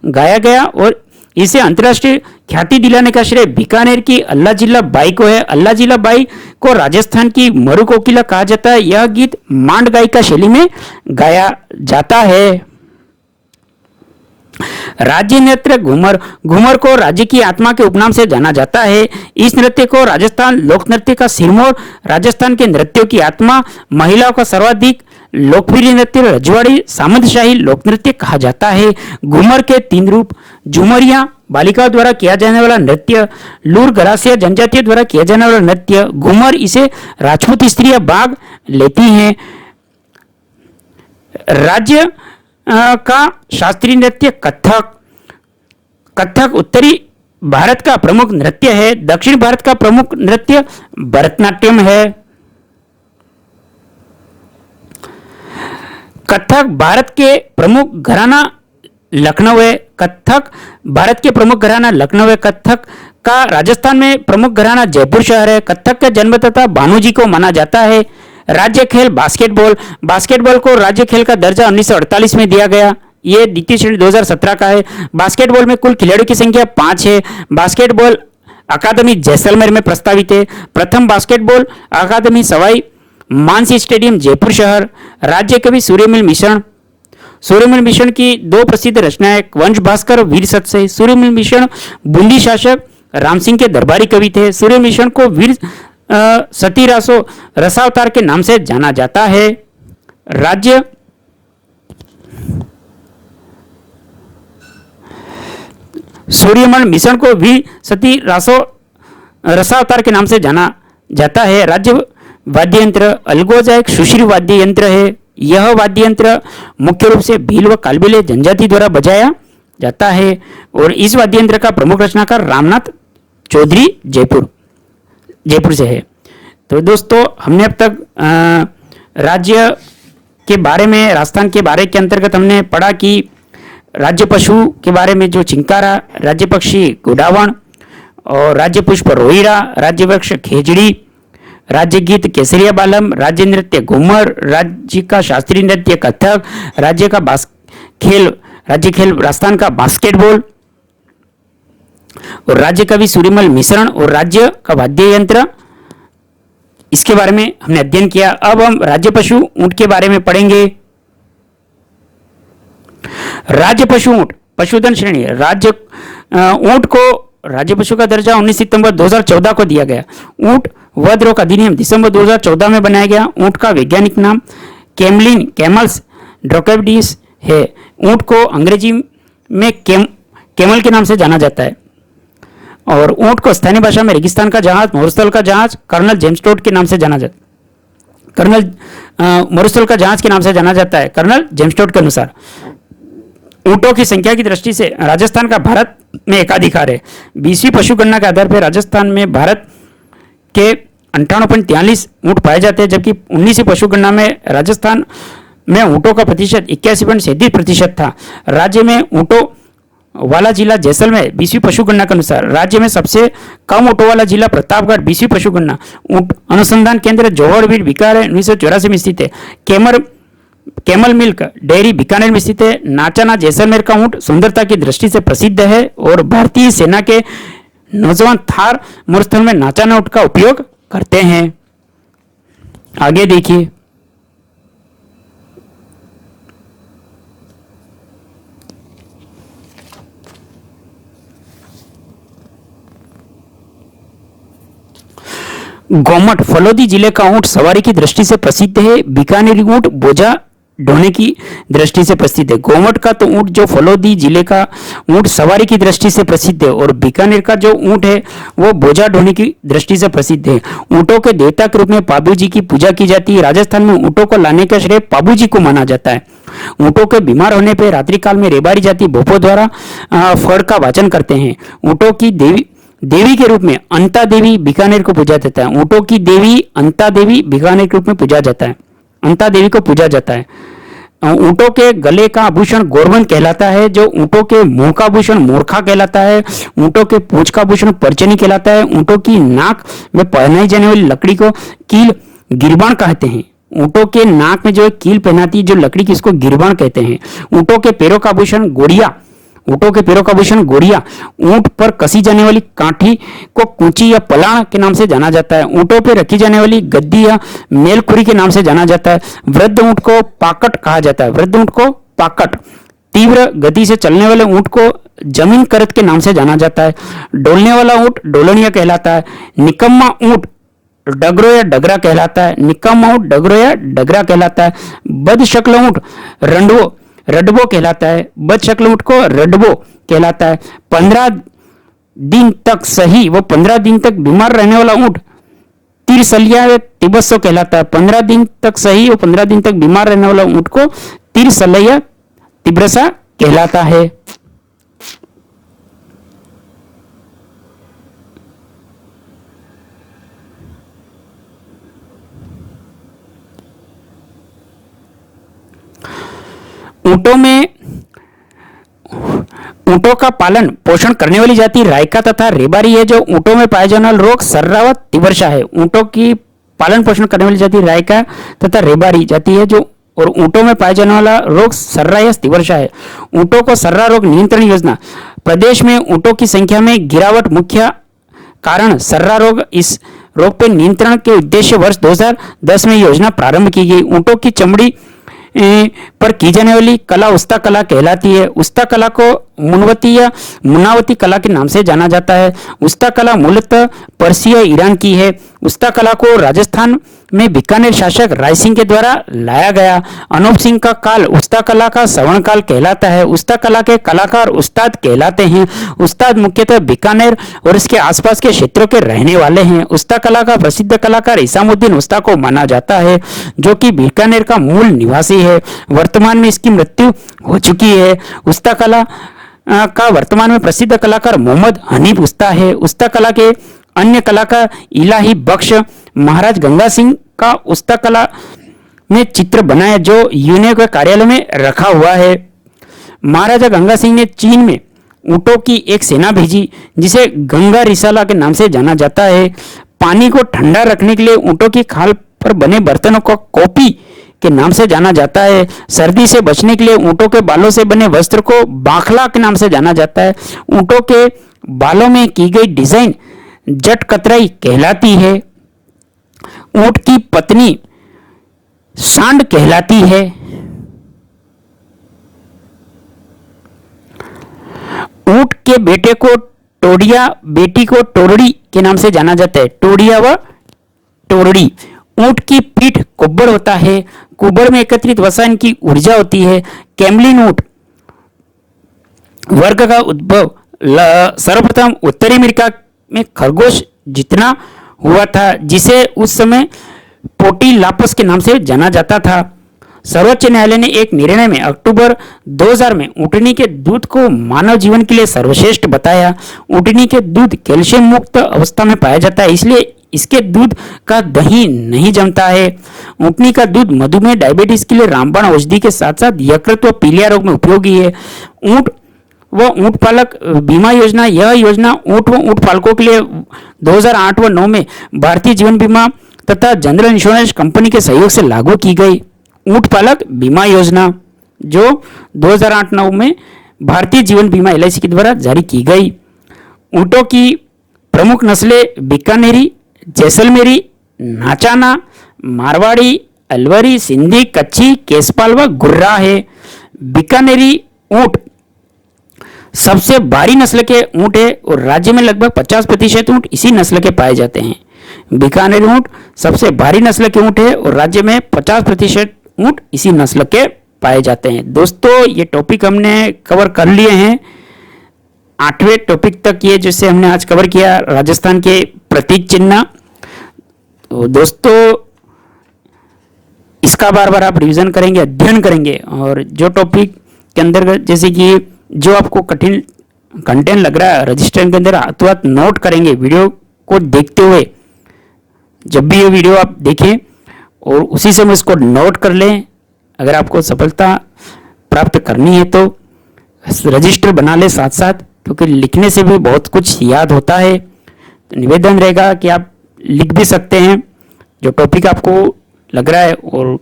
गाया गया और इसे अंतर्राष्ट्रीय ख्याति दिलाने का श्रेय बीकानेर की अल्लाह जिला बाई को है। अल्लाह जिला बाई को राजस्थान की मरु कोकिला कहा जाता है। यह गीत मांड गायिका शैली में गाया जाता है। राज्य नृत्य घूमर, घूमर को राज्य की आत्मा के उपनाम से जाना जाता है। इस नृत्य को राजस्थान लोक नृत्य का सिरमौर, राजस्थान के नृत्यों की आत्मा, महिलाओं का सर्वाधिक लोकप्रिय नृत्य रजवाड़ी सामंतशाही लोक नृत्य कहा जाता है। घूमर के 3 रूप: झूमरिया बालिकाओं द्वारा किया जाने वाला नृत्य, लूर गरासिया जनजातियों द्वारा किया जाने वाला नृत्य। घूमर इसे राजपूत स्त्रियां भाग लेती हैं। राज्य का शास्त्रीय नृत्य कथक। कथक उत्तरी भारत का प्रमुख नृत्य है। दक्षिण भारत का प्रमुख नृत्य भरतनाट्यम है। कथक भारत के प्रमुख घराना लखनऊ है। कथक भारत के प्रमुख घराना लखनऊ है। कथक का राजस्थान में प्रमुख घराना जयपुर शहर है। कथक का जन्मदाता भानुजी को माना जाता है। राज्य खेल बास्केटबॉल। बास्केटबॉल को राज्य खेल का दर्जा 1948 में दिया गया। ये द्वितीय श्रेणी 2017 का है। बास्केटबॉल में कुल खिलाड़ियों की संख्या 5 है। बास्केटबॉल अकादमी जैसलमेर में प्रस्तावित है। प्रथम बास्केटबॉल अकादमी सवाई मानसी स्टेडियम जयपुर शहर। राज्य कवि सूर्यमिल मिश्रण। सूर्यमिल मिश्रण की 2 प्रसिद्ध रचनाएं वंश भास्कर और वीर सत्य। सूर्यमिल मिश्रण बूंदी शासक राम सिंह के दरबारी कवि थे। सूर्यमिल मिश्रण को वीर सती रासो रसावतार के नाम से जाना जाता है। राज्य सूर्यमिल मिश्रण को वीर सती रासो रसावतार के नाम से जाना जाता है। राज्य वाद्य यंत्र अलगोजा एक सुश्री वाद्य यंत्र है। यह वाद्य यंत्र मुख्य रूप से भील व कालबेलिया जनजाति द्वारा बजाया जाता है और इस वाद्य यंत्र का प्रमुख रचनाकार रामनाथ चौधरी जयपुर से है। तो दोस्तों हमने अब तक राज्य के बारे में, राजस्थान के बारे के अंतर्गत हमने पढ़ा कि राज्य पशु के बारे में जो चिंकारा, राज्य पक्षी गुडावण और राज्य पुष्प रोहिरा, राज्य वृक्ष खेजड़ी, राज्य गीत केसरिया बालम, राज्य नृत्य घूमर, राज्य का शास्त्रीय नृत्य कथक, राज्य का राज्य खेल राजस्थान का बास्केटबॉल और राज्य कवि सूर्यमिल मिश्रण और राज्य का वाद्य यंत्र, इसके बारे में हमने अध्ययन किया। अब हम राज्य पशु ऊंट के बारे में पढ़ेंगे। राज्य पशु ऊंट पशुधन श्रेणी। राज्य ऊंट को राज्य पशु का दर्जा 19 सितंबर 2014 को दिया गया। ऊंट वध रोग अधिनियम दिसंबर 2014 में बनाया गया। ऊंट का वैज्ञानिक नाम कैमलिन, कैमल्स, ड्रोकेडिस है। ऊंट को अंग्रेजी में कैमल के नाम से जाना जाता है और ऊंट को स्थानीय भाषा में रेगिस्तान का जहाज, मरुस्थल का जहाज, कर्नल जेम्स टोड के नाम से जाना जाता है। मरुस्थल का जहाज के नाम से जाना जाता है कर्नल जेम्स टोड के अनुसार। ऊंटों की संख्या की दृष्टि से राजस्थान का भारत में एकाधिकार है। 20वीं पशु गणना के आधार पर राजस्थान में भारत के 58.43 ऊंट पाए जाते हैं, जबकि 19वीं पशु गणना में राजस्थान में ऊंटों का प्रतिशत 81.37% था। राज्य में ऊंटों वाला जिला जैसलमेर 20वीं पशु गणना के अनुसार। राज्य में सबसे कम ऊंटों वाला जिला प्रतापगढ़ 20वीं पशु गणना। ऊंट अनुसंधान केंद्र जौहर बीकानेर 1984 में स्थित है। कैमल मिल्क डेयरी बीकानेर में स्थित है। नाचाना जैसलमेर का ऊंट सुंदरता की दृष्टि से प्रसिद्ध है और भारतीय सेना के नौजवान थार मरुस्थल में नाचाना ऊंट का उपयोग करते हैं। आगे देखिए, गोमट फलोदी जिले का ऊंट सवारी की दृष्टि से प्रसिद्ध है। बीकानेरी ऊंट बोझा ढोने की दृष्टि से प्रसिद्ध है। गोमट का तो ऊंट जो फलोदी जिले का ऊंट सवारी की दृष्टि से प्रसिद्ध है और बीकानेर का जो ऊंट है वो बोझा ढोने की दृष्टि से प्रसिद्ध है। ऊंटों के देवता के रूप में पाबू जी की पूजा की जाती है। राजस्थान में ऊंटों को लाने का श्रेय पाबू जी को माना जाता है। ऊंटों के बीमार होने पर रात्रिकाल में रेबारी जाति भोपो द्वारा फड़ का वाचन करते हैं। ऊंटों की देवी के रूप में अंता देवी बीकानेर को पूजा जाता है। ऊंटों की देवी अंता देवी बीकानेर के रूप में पूजा जाता है। अंता देवी को पूजा जाता है। ऊंटों के गले का आभूषण गोरबंद कहलाता है। जो ऊंटों के मुंह का आभूषण मोरखा कहलाता है। ऊंटों के पूंछ का आभूषण परचनी कहलाता है। ऊंटों की नाक में पहनाई जाने वाली लकड़ी को कील गिरबान कहते हैं। ऊंटों के नाक में जो कील पहनाती है जो लकड़ी की, इसको गिरबान कहते हैं। ऊंटों के पैरों का आभूषण गोड़िया, ऊंटों के पैरों का आभूषण गोड़िया। ऊंट पर कसी जाने वाली काठी को कूची या पलाण के नाम से जाना जाता है। ऊंटों पर रखी जाने वाली गद्दी या मेलखुरी के नाम से जाना जाता है। वृद्ध ऊंट को पाकट कहा जाता है। वृद्ध ऊंट को पाकट। तीव्र गति से चलने वाले ऊंट को जमीन करत के नाम से जाना जाता है। डोलने वाला ऊंट डोलनिया कहलाता है। निकम्मा ऊंट डगरो या डगरा कहलाता है। निकम्मा ऊंट डगरो या डगरा कहलाता है। बदशक्ल ऊंट रडबो कहलाता है। बदशक्ल ऊंट को रडबो कहलाता है। 15 दिन तक सही व 15 दिन तक बीमार रहने वाला ऊंट तिरसलिया या तिबस्सो कहलाता है। 15 दिन तक सही और 15 दिन तक बीमार रहने वाला ऊंट को तिरसलिया तिब्रसा कहलाता है। ऊंटों का पालन पोषण करने वाली जाति रायका तथा रेबारी है। जो ऊंटों में पाए जाने वाला रोग सर्रा व तिवर्षा है। ऊंटों की पालन पोषण करने वाली जाति रायका तथा रेबारी जाति है। जो और ऊंटों में पाए जाने वाला रोग सर्रा या तिवर्षा है। ऊंटों को सर्रा रोग नियंत्रण योजना। प्रदेश में ऊंटों की संख्या में गिरावट मुख्य कारण सर्रा रोग। इस रोग पर नियंत्रण के उद्देश्य वर्ष 2010 में योजना प्रारंभ की गई। ऊंटों की चमड़ी पर की जाने वाली कला उस्ता कला कहलाती है। उस्ता कला को मुनवती या मुनावती कला के नाम से जाना जाता है। उस्ता कला मूलतः पर्सिया ईरान की है। उस्ता कला को राजस्थान में बीकानेर शासक राय सिंह के द्वारा लाया गया। अनूप सिंह का काल उस्ता कला का सवर्ण काल कहलाता है। उस्ता कला के कलाकार उस्ताद कहलाते हैं। उस्ताद मुख्यतः बीकानेर और इसके आसपास के क्षेत्रों के रहने वाले हैं। उस्ता कला का प्रसिद्ध कलाकार इसामुद्दीन उस्ता को माना जाता है, जो कि बीकानेर का मूल निवासी है। वर्तमान में इसकी मृत्यु हो चुकी है। उस्ता कला का वर्तमान में प्रसिद्ध कलाकार मोहम्मद हनीफ उस्ता है। उस्ता कला के अन्य कलाकार इलाही बख्श, महाराज गंगा सिंह का उस्ता कला में चित्र बनाया जो यूनेस्को कार्यालय में रखा हुआ है। महाराजा गंगा सिंह ने चीन में ऊंटों की एक सेना भेजी जिसे गंगा रिसाला के नाम से जाना जाता है। पानी को ठंडा रखने के लिए ऊंटों की खाल पर बने बर्तनों को कॉपी के नाम से जाना जाता है। सर्दी से बचने के लिए ऊंटों के बालों से बने वस्त्र को बाखला के नाम से जाना जाता है। ऊंटों के बालों में की गई डिजाइन जट कतराई कहलाती है। ऊंट की पत्नी सांड कहलाती है। ऊंट के बेटे को टोडिया, बेटी को टोरड़ी के नाम से जाना जाता है। टोडिया व टोरड़ी। ऊंट की पीठ कुब्बड़ होता है। कुबर में एकत्रित वसा इनकी ऊर्जा होती है। कैमलिन ऊंट वर्ग का उद्भव सर्वप्रथम उत्तरी अमेरिका में खरगोश जितना हुआ था, जिसे उस समय पोटीलापस के नाम से जाना जाता था। सर्वोच्च न्यायालय ने एक निर्णय में अक्टूबर 2000 में ऊँटनी के दूध को मानव जीवन के लिए सर्वश्रेष्ठ बताया। ऊँटनी के दूध कैल्शियम मुक्त अवस्था में पाया जाता है, इसलिए इसके दूध का दही नहीं जमता है। ऊँटनी का दूध मधुमेह, डायबिटीज के लिए रामबाण औषधि के साथ साथ यकृत व पीलिया रोग में उपयोगी है। ऊँट व ऊँट पालक बीमा योजना, यह योजना ऊँट व ऊँट पालकों के लिए 2008 व 9 में भारतीय जीवन बीमा तथा जनरल इंश्योरेंस कंपनी के सहयोग से लागू की गई। ऊँट पालक बीमा योजना जो 2008-9 में भारतीय जीवन बीमा LIC के द्वारा जारी की गई। ऊँटों की प्रमुख नस्लें बीकानेरी, जैसलमेरी, नाचाना, मारवाड़ी, अलवरी, सिंधी, कच्छी, केसपाल व गुर्रा है। बीकानेरी ऊँट सबसे भारी नस्ल के ऊँट है और राज्य में लगभग 50% ऊँट इसी नस्ल के पाए जाते हैं। बीकानेरी ऊँट सबसे भारी नस्ल के ऊँट है और राज्य में 50% ऊँट इसी नस्ल के पाए जाते हैं। दोस्तों, ये टॉपिक हमने कवर कर लिए हैं। 8वें टॉपिक तक ये जैसे हमने आज कवर किया राजस्थान के प्रतीक चिन्ह। तो दोस्तों, इसका बार बार आप रिवीजन करेंगे, अध्ययन करेंगे और जो टॉपिक के अंतर्गत जैसे कि जो आपको कठिन कंटेंट लग रहा है रजिस्टर के अंदर हाथों हाथ नोट करेंगे। वीडियो को देखते हुए जब भी ये वीडियो आप देखें और उसी समय इसको नोट कर लें। अगर आपको सफलता प्राप्त करनी है तो रजिस्टर बना ले साथ साथ, क्योंकि लिखने से भी बहुत कुछ याद होता है। तो निवेदन रहेगा कि आप लिख भी सकते हैं जो टॉपिक आपको लग रहा है, और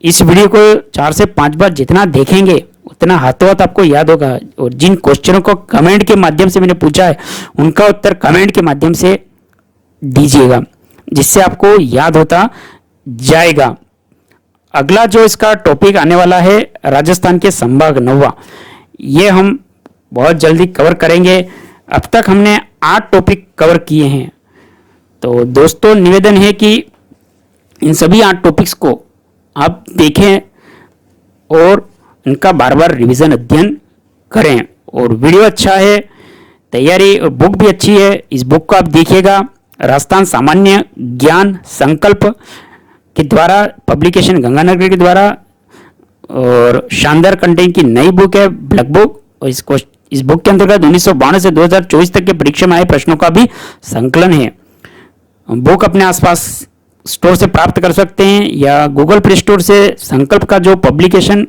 इस वीडियो को 4 से 5 बार जितना देखेंगे उतना हाथों हाथ आपको याद होगा। और जिन क्वेश्चनों को कमेंट के माध्यम से मैंने पूछा है उनका उत्तर कमेंट के माध्यम से दीजिएगा, जिससे आपको याद होता जाएगा। अगला जो इसका टॉपिक आने वाला है राजस्थान के संभाग नौवा, ये हम बहुत जल्दी कवर करेंगे। अब तक हमने 8 टॉपिक कवर किए हैं। तो दोस्तों, निवेदन है कि इन सभी 8 टॉपिक्स को आप देखें और इनका बार बार रिवीजन अध्ययन करें। और वीडियो अच्छा है, तैयारी और बुक भी अच्छी है। इस बुक को आप देखिएगा। राजस्थान सामान्य ज्ञान संकल्प के द्वारा, पब्लिकेशन गंगानगर के द्वारा, और शानदार कंटेंट की नई बुक है ब्लैक बुक। और इस बुक के अंतर्गत 1992 से 2024 तक के परीक्षा में आए प्रश्नों का भी संकलन है। बुक अपने आसपास स्टोर से प्राप्त कर सकते हैं या गूगल प्ले स्टोर से संकल्प का जो पब्लिकेशन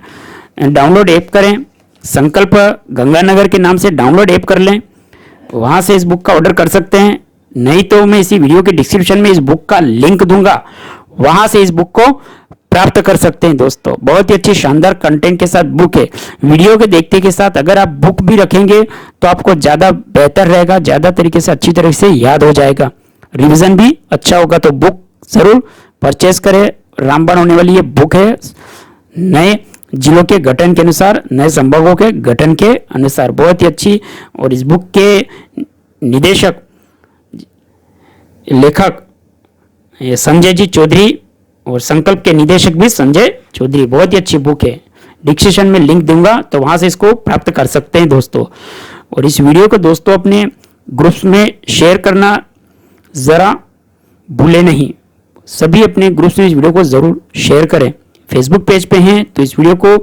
डाउनलोड ऐप करें, संकल्प गंगानगर के नाम से डाउनलोड ऐप कर लें, वहाँ से इस बुक का ऑर्डर कर सकते हैं। नहीं तो मैं इसी वीडियो के डिस्क्रिप्शन में इस बुक का लिंक दूंगा, वहाँ से इस बुक को प्राप्त कर सकते हैं। दोस्तों, बहुत ही अच्छी शानदार कंटेंट के साथ बुक है। वीडियो के देखते के साथ अगर आप बुक भी रखेंगे तो आपको ज़्यादा बेहतर रहेगा, ज़्यादा तरीके से अच्छी तरह से याद हो जाएगा, रिवीजन भी अच्छा होगा। तो बुक जरूर परचेज करें। रामबाण होने वाली ये बुक है नए जिलों के गठन के अनुसार, नए संभागों के गठन के अनुसार, बहुत ही अच्छी। और इस बुक के निदेशक लेखक संजय जी चौधरी और संकल्प के निदेशक भी संजय चौधरी। बहुत ही अच्छी बुक है। डिस्क्रिप्शन में लिंक दूंगा तो वहां से इसको प्राप्त कर सकते हैं दोस्तों। और इस वीडियो को दोस्तों अपने ग्रुप्स में शेयर करना ज़रा भूले नहीं। सभी अपने ग्रुप्स में इस वीडियो को ज़रूर शेयर करें। फेसबुक पेज पे हैं तो इस वीडियो को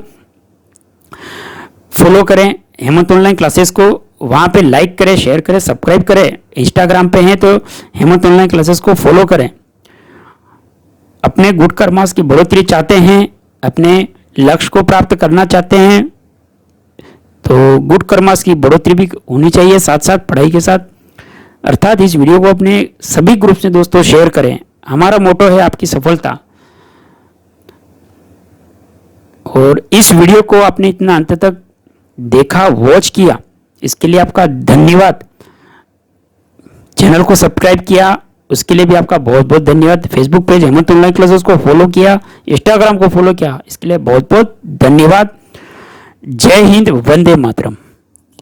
फॉलो करें, हेमंत ऑनलाइन क्लासेस को वहाँ पे लाइक करें, शेयर करें, सब्सक्राइब करें। इंस्टाग्राम पे हैं तो हेमंत ऑनलाइन क्लासेस को फॉलो करें। अपने गुड कर्मास की बढ़ोतरी चाहते हैं, अपने लक्ष्य को प्राप्त करना चाहते हैं, तो गुड कर्मास की बढ़ोतरी भी होनी चाहिए साथ साथ पढ़ाई के साथ। अर्थात इस वीडियो को अपने सभी ग्रुप्स में दोस्तों शेयर करें। हमारा मोटो है आपकी सफलता। और इस वीडियो को आपने इतना अंत तक देखा, वॉच किया, इसके लिए आपका धन्यवाद। चैनल को सब्सक्राइब किया उसके लिए भी आपका बहुत बहुत धन्यवाद। Facebook page Hemant online classes को फॉलो किया, इंस्टाग्राम को फॉलो किया, इसके लिए बहुत बहुत धन्यवाद। जय हिंद, वंदे मातरम।